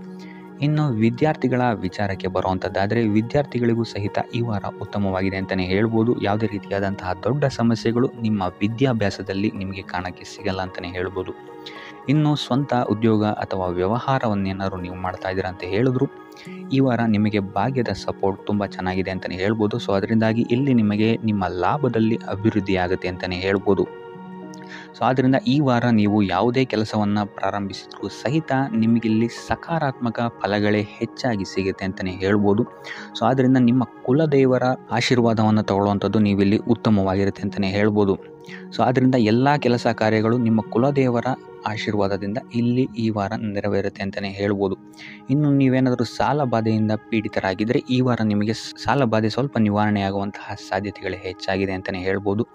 ಇನ್ನು ವಿದ್ಯಾರ್ಥಿಗಳ ವಿಚಾರಕ್ಕೆ ಬರುವಂಥದ್ದಾದರೆ ವಿದ್ಯಾರ್ಥಿಗಳಿಗೂ ಸಹಿತ ಈ ವಾರ ಉತ್ತಮವಾಗಿದೆ ಅಂತಲೇ ಹೇಳ್ಬೋದು. ಯಾವುದೇ ರೀತಿಯಾದಂತಹ ದೊಡ್ಡ ಸಮಸ್ಯೆಗಳು ನಿಮ್ಮ ವಿದ್ಯಾಭ್ಯಾಸದಲ್ಲಿ ನಿಮಗೆ ಕಾಣಕ್ಕೆ ಸಿಗಲ್ಲ ಅಂತಲೇ ಹೇಳ್ಬೋದು. ಇನ್ನು ಸ್ವಂತ ಉದ್ಯೋಗ ಅಥವಾ ವ್ಯವಹಾರವನ್ನೇನಾದ್ರು ನೀವು ಮಾಡ್ತಾ ಇದ್ದೀರಾ ಅಂತ ಹೇಳಿದ್ರು ಈ ವಾರ ನಿಮಗೆ ಭಾಗ್ಯದ ಸಪೋರ್ಟ್ ತುಂಬ ಚೆನ್ನಾಗಿದೆ ಅಂತಲೇ ಹೇಳ್ಬೋದು. ಸೊ ಅದರಿಂದಾಗಿ ಇಲ್ಲಿ ನಿಮಗೆ ನಿಮ್ಮ ಲಾಭದಲ್ಲಿ ಅಭಿವೃದ್ಧಿ ಆಗುತ್ತೆ ಅಂತಲೇ ಹೇಳ್ಬೋದು. ಸೊ ಆದ್ದರಿಂದ ಈ ವಾರ ನೀವು ಯಾವುದೇ ಕೆಲಸವನ್ನು ಪ್ರಾರಂಭಿಸಿದ್ರೂ ಸಹಿತ ನಿಮಗಿಲ್ಲಿ ಸಕಾರಾತ್ಮಕ ಫಲಗಳೇ ಹೆಚ್ಚಾಗಿ ಸಿಗುತ್ತೆ ಅಂತಲೇ ಹೇಳ್ಬೋದು. ಸೊ ಆದ್ದರಿಂದ ನಿಮ್ಮ ಕುಲದೇವರ ಆಶೀರ್ವಾದವನ್ನು ತಗೊಳ್ಳುವಂಥದ್ದು ನೀವಿಲ್ಲಿ ಉತ್ತಮವಾಗಿರುತ್ತೆ ಅಂತಲೇ ಹೇಳ್ಬೋದು. ಸೊ ಆದ್ದರಿಂದ ಎಲ್ಲ ಕೆಲಸ ಕಾರ್ಯಗಳು ನಿಮ್ಮ ಕುಲದೇವರ ಆಶೀರ್ವಾದದಿಂದ ಇಲ್ಲಿ ಈ ವಾರ ನೆರವೇರುತ್ತೆ ಅಂತಲೇ ಹೇಳ್ಬೋದು. ಇನ್ನು ನೀವೇನಾದರೂ ಸಾಲ ಬಾಧೆಯಿಂದ ಪೀಡಿತರಾಗಿದ್ದರೆ ಈ ವಾರ ನಿಮಗೆ ಸಾಲ ಬಾಧೆ ಸ್ವಲ್ಪ ನಿವಾರಣೆಯಾಗುವಂತಹ ಸಾಧ್ಯತೆಗಳು ಹೆಚ್ಚಾಗಿದೆ ಅಂತಲೇ ಹೇಳ್ಬೋದು.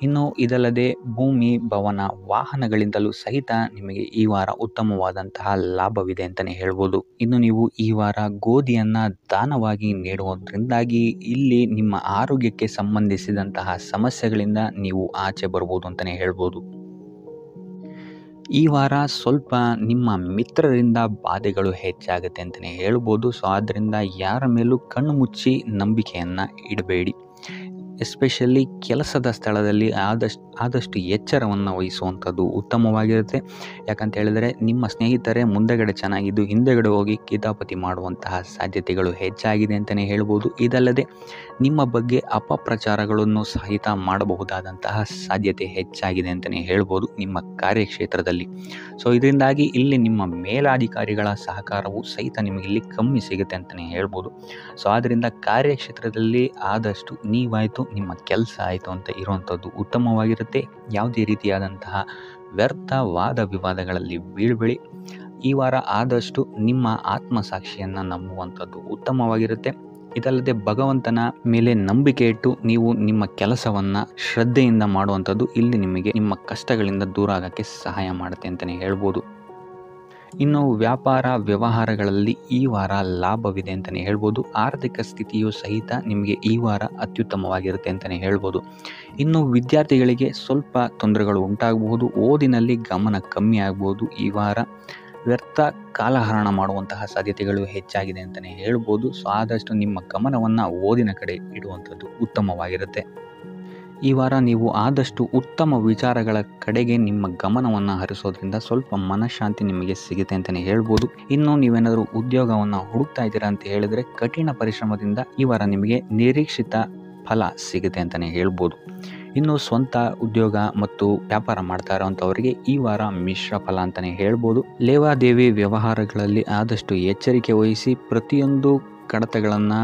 ಇನ್ನು ಇದಲ್ಲದೆ ಭೂಮಿ, ಭವನ, ವಾಹನಗಳಿಂದಲೂ ಸಹಿತ ನಿಮಗೆ ಈ ವಾರ ಉತ್ತಮವಾದಂತಹ ಲಾಭವಿದೆ ಅಂತಲೇ ಹೇಳ್ಬೋದು. ಇನ್ನು ನೀವು ಈ ವಾರ ಗೋಧಿಯನ್ನು ದಾನವಾಗಿ ನೀಡುವುದರಿಂದಾಗಿ ಇಲ್ಲಿ ನಿಮ್ಮ ಆರೋಗ್ಯಕ್ಕೆ ಸಂಬಂಧಿಸಿದಂತಹ ಸಮಸ್ಯೆಗಳಿಂದ ನೀವು ಆಚೆ ಬರ್ಬೋದು ಅಂತಲೇ ಹೇಳ್ಬೋದು. ಈ ವಾರ ಸ್ವಲ್ಪ ನಿಮ್ಮ ಮಿತ್ರರಿಂದ ಬಾಧೆಗಳು ಹೆಚ್ಚಾಗುತ್ತೆ ಅಂತಲೇ ಹೇಳ್ಬೋದು. ಸೊ ಆದ್ದರಿಂದ ಯಾರ ಮೇಲೂ ಕಣ್ಣು ಮುಚ್ಚಿ ನಂಬಿಕೆಯನ್ನು ಇಡಬೇಡಿ. ಎಸ್ಪೆಷಲಿ ಕೆಲಸದ ಸ್ಥಳದಲ್ಲಿ ಆದಷ್ಟು ಎಚ್ಚರವನ್ನು ವಹಿಸುವಂಥದ್ದು ಉತ್ತಮವಾಗಿರುತ್ತೆ. ಯಾಕಂತ ಹೇಳಿದರೆ ನಿಮ್ಮ ಸ್ನೇಹಿತರೇ ಮುಂದೆಗಡೆ ಚೆನ್ನಾಗಿದ್ದು ಹಿಂದೆಗಡೆ ಹೋಗಿ ಕಿತಾಪತಿ ಮಾಡುವಂತಹ ಸಾಧ್ಯತೆಗಳು ಹೆಚ್ಚಾಗಿದೆ ಅಂತಲೇ ಹೇಳ್ಬೋದು. ಇದಲ್ಲದೆ ನಿಮ್ಮ ಬಗ್ಗೆ ಅಪಪ್ರಚಾರಗಳನ್ನು ಸಹಿತ ಮಾಡಬಹುದಾದಂತಹ ಸಾಧ್ಯತೆ ಹೆಚ್ಚಾಗಿದೆ ಅಂತಲೇ ಹೇಳ್ಬೋದು ನಿಮ್ಮ ಕಾರ್ಯಕ್ಷೇತ್ರದಲ್ಲಿ. ಸೊ ಇದರಿಂದಾಗಿ ಇಲ್ಲಿ ನಿಮ್ಮ ಮೇಲಾಧಿಕಾರಿಗಳ ಸಹಕಾರವು ಸಹಿತ ನಿಮಗೆ ಇಲ್ಲಿ ಕಮ್ಮಿ ಸಿಗುತ್ತೆ ಅಂತಲೇ ಹೇಳ್ಬೋದು. ಸೊ ಆದ್ದರಿಂದ ಕಾರ್ಯಕ್ಷೇತ್ರದಲ್ಲಿ ಆದಷ್ಟು ನೀವಾಯಿತು ನಿಮ್ಮ ಕೆಲಸ ಆಯಿತು ಅಂತ ಇರುವಂಥದ್ದು ಉತ್ತಮವಾಗಿರುತ್ತೆ. ಯಾವುದೇ ರೀತಿಯಾದಂತಹ ವ್ಯರ್ಥ ವಾದ ವಿವಾದಗಳಲ್ಲಿ ಬೀಳ್ಬೇಡಿ. ಈ ವಾರ ಆದಷ್ಟು ನಿಮ್ಮ ಆತ್ಮಸಾಕ್ಷಿಯನ್ನು ನಂಬುವಂಥದ್ದು ಉತ್ತಮವಾಗಿರುತ್ತೆ. ಇದಲ್ಲದೆ ಭಗವಂತನ ಮೇಲೆ ನಂಬಿಕೆ ಇಟ್ಟು ನೀವು ನಿಮ್ಮ ಕೆಲಸವನ್ನು ಶ್ರದ್ಧೆಯಿಂದ ಮಾಡುವಂಥದ್ದು ಇಲ್ಲಿ ನಿಮಗೆ ನಿಮ್ಮ ಕಷ್ಟಗಳಿಂದ ದೂರ ಆಗೋಕ್ಕೆ ಸಹಾಯ ಮಾಡುತ್ತೆ ಅಂತಲೇ ಹೇಳ್ಬೋದು. ಇನ್ನು ವ್ಯಾಪಾರ ವ್ಯವಹಾರಗಳಲ್ಲಿ ಈ ವಾರ ಲಾಭವಿದೆ ಅಂತಲೇ ಹೇಳ್ಬೋದು. ಆರ್ಥಿಕ ಸ್ಥಿತಿಯು ಸಹಿತ ನಿಮಗೆ ಈ ವಾರ ಅತ್ಯುತ್ತಮವಾಗಿರುತ್ತೆ ಅಂತಲೇ ಹೇಳ್ಬೋದು. ಇನ್ನು ವಿದ್ಯಾರ್ಥಿಗಳಿಗೆ ಸ್ವಲ್ಪ ತೊಂದರೆಗಳು ಉಂಟಾಗಬಹುದು. ಓದಿನಲ್ಲಿ ಗಮನ ಕಮ್ಮಿ ಆಗ್ಬೋದು. ಈ ವಾರ ವ್ಯರ್ಥ ಕಾಲಹರಣ ಮಾಡುವಂತಹ ಸಾಧ್ಯತೆಗಳು ಹೆಚ್ಚಾಗಿದೆ ಅಂತಲೇ ಹೇಳ್ಬೋದು. ಸೊ ಆದಷ್ಟು ನಿಮ್ಮ ಗಮನವನ್ನು ಓದಿನ ಕಡೆ ಇಡುವಂಥದ್ದು ಉತ್ತಮವಾಗಿರುತ್ತೆ. ಈ ವಾರ ನೀವು ಆದಷ್ಟು ಉತ್ತಮ ವಿಚಾರಗಳ ಕಡೆಗೆ ನಿಮ್ಮ ಗಮನವನ್ನು ಹರಿಸೋದ್ರಿಂದ ಸ್ವಲ್ಪ ಮನಃಶಾಂತಿ ನಿಮಗೆ ಸಿಗುತ್ತೆ ಅಂತಲೇ ಹೇಳ್ಬೋದು. ಇನ್ನು ನೀವೇನಾದರೂ ಉದ್ಯೋಗವನ್ನು ಹುಡುಕ್ತಾ ಇದ್ದೀರಾ ಅಂತ ಹೇಳಿದರೆ ಕಠಿಣ ಪರಿಶ್ರಮದಿಂದ ಈ ವಾರ ನಿಮಗೆ ನಿರೀಕ್ಷಿತ ಫಲ ಸಿಗುತ್ತೆ ಅಂತಲೇ ಹೇಳ್ಬೋದು. ಇನ್ನು ಸ್ವಂತ ಉದ್ಯೋಗ ಮತ್ತು ವ್ಯಾಪಾರ ಮಾಡ್ತಾ ಇರೋವಂಥವರಿಗೆ ಈ ವಾರ ಮಿಶ್ರ ಫಲ ಅಂತಲೇ ಹೇಳ್ಬೋದು. ಲೇವಾದೇವಿ ವ್ಯವಹಾರಗಳಲ್ಲಿ ಆದಷ್ಟು ಎಚ್ಚರಿಕೆ ವಹಿಸಿ ಪ್ರತಿಯೊಂದು ಕಡತಗಳನ್ನು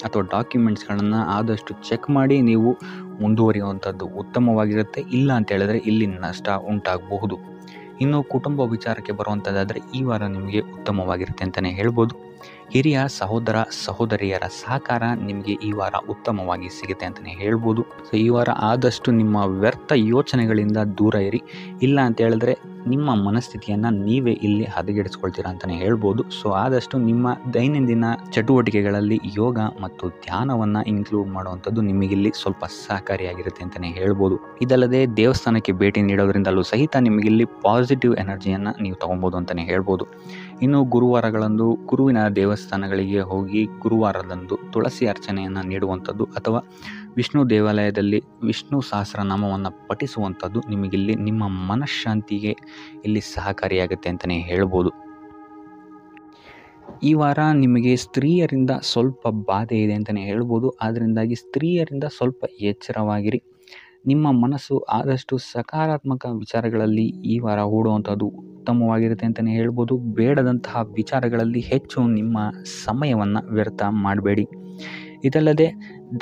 ಅಥವಾ ಡಾಕ್ಯುಮೆಂಟ್ಸ್ಗಳನ್ನು ಆದಷ್ಟು ಚೆಕ್ ಮಾಡಿ ನೀವು ಮುಂದುವರಿಯುವಂಥದ್ದು ಉತ್ತಮವಾಗಿರುತ್ತೆ. ಇಲ್ಲ ಅಂತ ಹೇಳಿದ್ರೆ ಇಲ್ಲಿ ನಷ್ಟ ಉಂಟಾಗಬಹುದು. ಇನ್ನು ಕುಟುಂಬ ವಿಚಾರಕ್ಕೆ ಬರುವಂಥದ್ದಾದರೆ ಈ ವಾರ ನಿಮಗೆ ಉತ್ತಮವಾಗಿರುತ್ತೆ ಅಂತಲೇ ಹೇಳ್ಬೋದು. ಹಿರಿಯ ಸಹೋದರ ಸಹೋದರಿಯರ ಸಹಕಾರ ನಿಮಗೆ ಈ ವಾರ ಉತ್ತಮವಾಗಿ ಸಿಗುತ್ತೆ ಅಂತಲೇ ಹೇಳ್ಬೋದು. ಸೊ ಈ ವಾರ ಆದಷ್ಟು ನಿಮ್ಮ ವ್ಯರ್ಥ ಯೋಚನೆಗಳಿಂದ ದೂರ ಇರಿ. ಇಲ್ಲ ಅಂತ ಹೇಳಿದ್ರೆ ನಿಮ್ಮ ಮನಸ್ಥಿತಿಯನ್ನು ನೀವೇ ಇಲ್ಲಿ ಹದಗೆಡಿಸ್ಕೊಳ್ತೀರಾ ಅಂತಲೇ ಹೇಳ್ಬೋದು. ಸೊ ಆದಷ್ಟು ನಿಮ್ಮ ದೈನಂದಿನ ಚಟುವಟಿಕೆಗಳಲ್ಲಿ ಯೋಗ ಮತ್ತು ಧ್ಯಾನವನ್ನು ಇನ್ಕ್ಲೂಡ್ ಮಾಡುವಂಥದ್ದು ನಿಮಗಿಲ್ಲಿ ಸ್ವಲ್ಪ ಸಹಕಾರಿಯಾಗಿರುತ್ತೆ ಅಂತಲೇ ಹೇಳ್ಬೋದು. ಇದಲ್ಲದೆ ದೇವಸ್ಥಾನಕ್ಕೆ ಭೇಟಿ ನೀಡೋದ್ರಿಂದಲೂ ಸಹಿತ ನಿಮಗಿಲ್ಲಿ ಪಾಸಿಟಿವ್ ಎನರ್ಜಿಯನ್ನು ನೀವು ತೊಗೊಬೋದು ಅಂತಲೇ ಹೇಳ್ಬೋದು. ಇನ್ನು ಗುರುವಾರಗಳಂದು ಗುರುವಿನ ದೇವಸ್ಥಾನಗಳಿಗೆ ಹೋಗಿ ಗುರುವಾರದಂದು ತುಳಸಿ ಅರ್ಚನೆಯನ್ನು ನೀಡುವಂಥದ್ದು ಅಥವಾ ವಿಷ್ಣು ದೇವಾಲಯದಲ್ಲಿ ವಿಷ್ಣು ಸಹಸ್ರನಾಮವನ್ನು ಪಠಿಸುವಂಥದ್ದು ನಿಮಗಿಲ್ಲಿ ನಿಮ್ಮ ಮನಃಶಾಂತಿಗೆ ಇಲ್ಲಿ ಸಹಕಾರಿಯಾಗುತ್ತೆ ಅಂತಲೇ ಹೇಳ್ಬೋದು. ಈ ವಾರ ನಿಮಗೆ ಸ್ತ್ರೀಯರಿಂದ ಸ್ವಲ್ಪ ಬಾಧೆ ಇದೆ ಅಂತಲೇ ಹೇಳ್ಬೋದು. ಅದರಿಂದಾಗಿ ಸ್ತ್ರೀಯರಿಂದ ಸ್ವಲ್ಪ ಎಚ್ಚರವಾಗಿರಿ. ನಿಮ್ಮ ಮನಸ್ಸು ಆದಷ್ಟು ಸಕಾರಾತ್ಮಕ ವಿಚಾರಗಳಲ್ಲಿ ಈ ವಾರ ಹೂಡುವಂಥದ್ದು ಉತ್ತಮವಾಗಿರುತ್ತೆ ಅಂತಲೇ ಹೇಳ್ಬೋದು. ಬೇಡದಂತಹ ವಿಚಾರಗಳಲ್ಲಿ ಹೆಚ್ಚು ನಿಮ್ಮ ಸಮಯವನ್ನು ವ್ಯರ್ಥ ಮಾಡಬೇಡಿ. ಇದಲ್ಲದೆ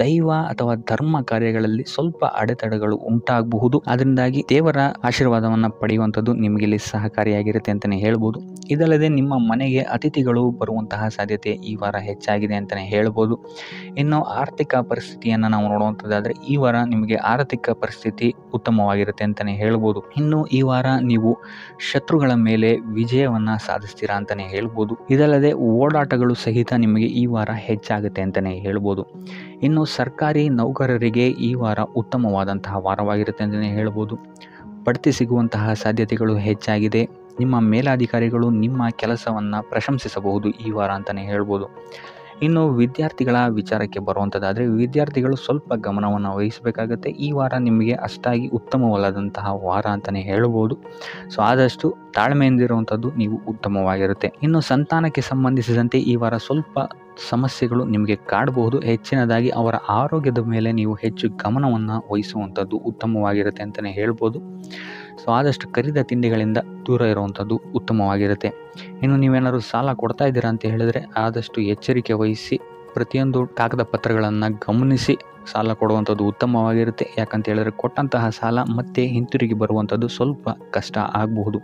ದೈವ ಅಥವಾ ಧರ್ಮ ಕಾರ್ಯಗಳಲ್ಲಿ ಸ್ವಲ್ಪ ಅಡೆತಡೆಗಳು ಉಂಟಾಗಬಹುದು. ಅದರಿಂದಾಗಿ ದೇವರ ಆಶೀರ್ವಾದವನ್ನು ಪಡೆಯುವಂಥದ್ದು ನಿಮಗಿಲ್ಲಿ ಸಹಕಾರಿಯಾಗಿರುತ್ತೆ ಅಂತಲೇ ಹೇಳ್ಬೋದು. ಇದಲ್ಲದೆ ನಿಮ್ಮ ಮನೆಗೆ ಅತಿಥಿಗಳು ಬರುವಂತಹ ಸಾಧ್ಯತೆ ಈ ವಾರ ಹೆಚ್ಚಾಗಿದೆ ಅಂತಲೇ ಹೇಳ್ಬೋದು. ಇನ್ನು ಆರ್ಥಿಕ ಪರಿಸ್ಥಿತಿಯನ್ನು ನಾವು ನೋಡುವಂಥದ್ದಾದರೆ ಈ ವಾರ ನಿಮಗೆ ಆರ್ಥಿಕ ಪರಿಸ್ಥಿತಿ ಉತ್ತಮವಾಗಿರುತ್ತೆ ಅಂತಲೇ ಹೇಳ್ಬೋದು. ಇನ್ನು ಈ ವಾರ ನೀವು ಶತ್ರುಗಳ ಮೇಲೆ ವಿಜಯವನ್ನು ಸಾಧಿಸ್ತೀರಾ ಅಂತಲೇ ಹೇಳ್ಬೋದು. ಇದಲ್ಲದೆ ಓಡಾಟಗಳು ಸಹಿತ ನಿಮಗೆ ಈ ವಾರ ಹೆಚ್ಚಾಗುತ್ತೆ ಅಂತಲೇ ಹೇಳ್ಬೋದು. ಇನ್ನು ಸರ್ಕಾರಿ ನೌಕರರಿಗೆ ಈ ವಾರ ಉತ್ತಮವಾದಂತಹ ವಾರವಾಗಿರುತ್ತೆ ಅಂತಲೇ ಹೇಳ್ಬೋದು. ಬಡ್ತಿ ಸಿಗುವಂತಹ ಸಾಧ್ಯತೆಗಳು ಹೆಚ್ಚಾಗಿದೆ. ನಿಮ್ಮ ಮೇಲಾಧಿಕಾರಿಗಳು ನಿಮ್ಮ ಕೆಲಸವನ್ನು ಪ್ರಶಂಸಿಸಬಹುದು ಈ ವಾರ ಅಂತಲೇ ಹೇಳ್ಬೋದು. ಇನ್ನು ವಿದ್ಯಾರ್ಥಿಗಳ ವಿಚಾರಕ್ಕೆ ಬರುವಂಥದ್ದಾದರೆ ವಿದ್ಯಾರ್ಥಿಗಳು ಸ್ವಲ್ಪ ಗಮನವನ್ನು ವಹಿಸಬೇಕಾಗತ್ತೆ. ಈ ವಾರ ನಿಮಗೆ ಅಷ್ಟಾಗಿ ಉತ್ತಮವಲ್ಲದಂತಹ ವಾರ ಅಂತಲೇ ಹೇಳ್ಬೋದು. ಸೊ ಆದಷ್ಟು ತಾಳ್ಮೆಯಿಂದಿರುವಂಥದ್ದು ನೀವು ಉತ್ತಮವಾಗಿರುತ್ತೆ. ಇನ್ನು ಸಂತಾನಕ್ಕೆ ಸಂಬಂಧಿಸಿದಂತೆ ಈ ವಾರ ಸ್ವಲ್ಪ ಸಮಸ್ಯೆಗಳು ನಿಮಗೆ ಕಾಡಬಹುದು. ಹೆಚ್ಚಿನದಾಗಿ ಅವರ ಆರೋಗ್ಯದ ಮೇಲೆ ನೀವು ಹೆಚ್ಚು ಗಮನವನ್ನು ವಹಿಸುವಂಥದ್ದು ಉತ್ತಮವಾಗಿರುತ್ತೆ ಅಂತಲೇ ಹೇಳ್ಬೋದು. ಸೊ ಆದಷ್ಟು ಕರಿದ ತಿಂಡಿಗಳಿಂದ ದೂರ ಇರುವಂಥದ್ದು ಉತ್ತಮವಾಗಿರುತ್ತೆ. ಇನ್ನು ನೀವೇನಾದ್ರು ಸಾಲ ಕೊಡ್ತಾ ಇದ್ದೀರಾ ಅಂತ ಹೇಳಿದರೆ ಆದಷ್ಟು ಎಚ್ಚರಿಕೆ ವಹಿಸಿ ಪ್ರತಿಯೊಂದು ಕಾಗದ ಪತ್ರಗಳನ್ನು ಗಮನಿಸಿ ಸಾಲ ಕೊಡುವಂಥದ್ದು ಉತ್ತಮವಾಗಿರುತ್ತೆ. ಯಾಕಂತ ಹೇಳಿದ್ರೆ ಕೊಟ್ಟಂತಹ ಸಾಲ ಮತ್ತೆ ಹಿಂತಿರುಗಿ ಬರುವಂಥದ್ದು ಸ್ವಲ್ಪ ಕಷ್ಟ ಆಗಬಹುದು.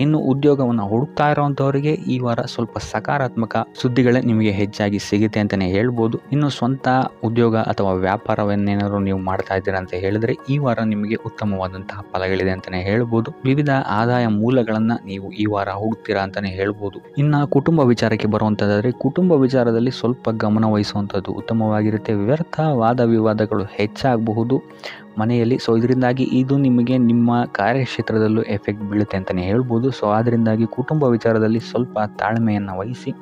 ಇನ್ನು ಉದ್ಯೋಗವನ್ನು ಹುಡುಕ್ತಾ ಇರೋವಂಥವರಿಗೆ ಈ ವಾರ ಸ್ವಲ್ಪ ಸಕಾರಾತ್ಮಕ ಸುದ್ದಿಗಳೇ ನಿಮಗೆ ಹೆಚ್ಚಾಗಿ ಸಿಗುತ್ತೆ ಅಂತಲೇ ಹೇಳ್ಬೋದು. ಇನ್ನು ಸ್ವಂತ ಉದ್ಯೋಗ ಅಥವಾ ವ್ಯಾಪಾರವನ್ನೇನಾದ್ರು ನೀವು ಮಾಡ್ತಾ ಇದ್ದೀರಾ ಅಂತ ಹೇಳಿದ್ರೆ ಈ ವಾರ ನಿಮಗೆ ಉತ್ತಮವಾದಂತಹ ಫಲಗಳಿದೆ ಅಂತಲೇ ಹೇಳ್ಬೋದು. ವಿವಿಧ ಆದಾಯ ಮೂಲಗಳನ್ನು ನೀವು ಈ ವಾರ ಹುಡುಕ್ತೀರಾ ಅಂತಲೇ ಹೇಳ್ಬೋದು. ಇನ್ನು ಕುಟುಂಬ ವಿಚಾರಕ್ಕೆ ಬರುವಂಥದ್ದಾದರೆ ಕುಟುಂಬ ವಿಚಾರದಲ್ಲಿ ಸ್ವಲ್ಪ ಗಮನ ವಹಿಸುವಂಥದ್ದು ಉತ್ತಮವಾಗಿರುತ್ತೆ. ವ್ಯರ್ಥ ವಾದ ವಿವಾದಗಳು ಹೆಚ್ಚಾಗಬಹುದು ಮನೆಯಲ್ಲಿ. ಸೊ ಇದರಿಂದಾಗಿ ಇದು ನಿಮಗೆ ನಿಮ್ಮ ಕಾರ್ಯಕ್ಷೇತ್ರದಲ್ಲೂ ಎಫೆಕ್ಟ್ ಬೀಳುತ್ತೆ ಅಂತಲೇ ಹೇಳ್ಬೋದು. ಸೊ ಅದರಿಂದಾಗಿ ಕುಟುಂಬ ವಿಚಾರದಲ್ಲಿ ಸ್ವಲ್ಪ ತಾಳ್ಮೆಯನ್ನು ವಹಿಸಿ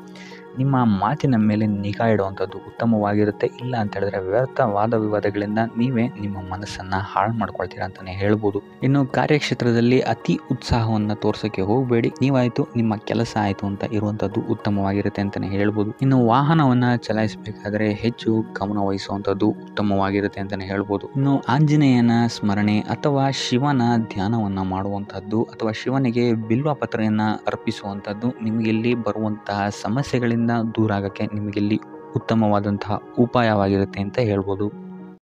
ನಿಮ್ಮ ಮಾತಿನ ಮೇಲೆ ನಿಗಾ ಇಡುವಂಥದ್ದು ಉತ್ತಮವಾಗಿರುತ್ತೆ. ಇಲ್ಲ ಅಂತ ಹೇಳಿದ್ರೆ ವ್ಯರ್ಥ ವಾದ ವಿವಾದಗಳಿಂದ ನೀವೇ ನಿಮ್ಮ ಮನಸ್ಸನ್ನು ಹಾಳು ಮಾಡ್ಕೊಳ್ತೀರಾ ಅಂತಲೇ ಹೇಳ್ಬೋದು. ಇನ್ನು ಕಾರ್ಯಕ್ಷೇತ್ರದಲ್ಲಿ ಅತಿ ಉತ್ಸಾಹವನ್ನು ತೋರ್ಸೋಕ್ಕೆ ಹೋಗಬೇಡಿ. ನೀವಾಯಿತು ನಿಮ್ಮ ಕೆಲಸ ಆಯಿತು ಅಂತ ಇರುವಂಥದ್ದು ಉತ್ತಮವಾಗಿರುತ್ತೆ ಅಂತಲೇ ಹೇಳ್ಬೋದು. ಇನ್ನು ವಾಹನವನ್ನು ಚಲಾಯಿಸಬೇಕಾದ್ರೆ ಹೆಚ್ಚು ಗಮನ ವಹಿಸುವಂಥದ್ದು ಉತ್ತಮವಾಗಿರುತ್ತೆ ಅಂತಲೇ ಹೇಳ್ಬೋದು. ಇನ್ನು ಆಂಜನೇಯನ ಸ್ಮರಣೆ ಅಥವಾ ಶಿವನ ಧ್ಯಾನವನ್ನು ಮಾಡುವಂಥದ್ದು ಅಥವಾ ಶಿವನಿಗೆ ಬಿಲ್ವ ಪತ್ರೆಯನ್ನು ಅರ್ಪಿಸುವಂಥದ್ದು ನಿಮಗಿಲ್ಲಿ ಬರುವಂತಹ ಸಮಸ್ಯೆಗಳಿಂದ ದೂರ ಆಗೋಕ್ಕೆ ನಿಮಗಿಲ್ಲಿ ಉತ್ತಮವಾದಂತಹ ಉಪಾಯವಾಗಿರುತ್ತೆ ಅಂತ ಹೇಳ್ಬೋದು.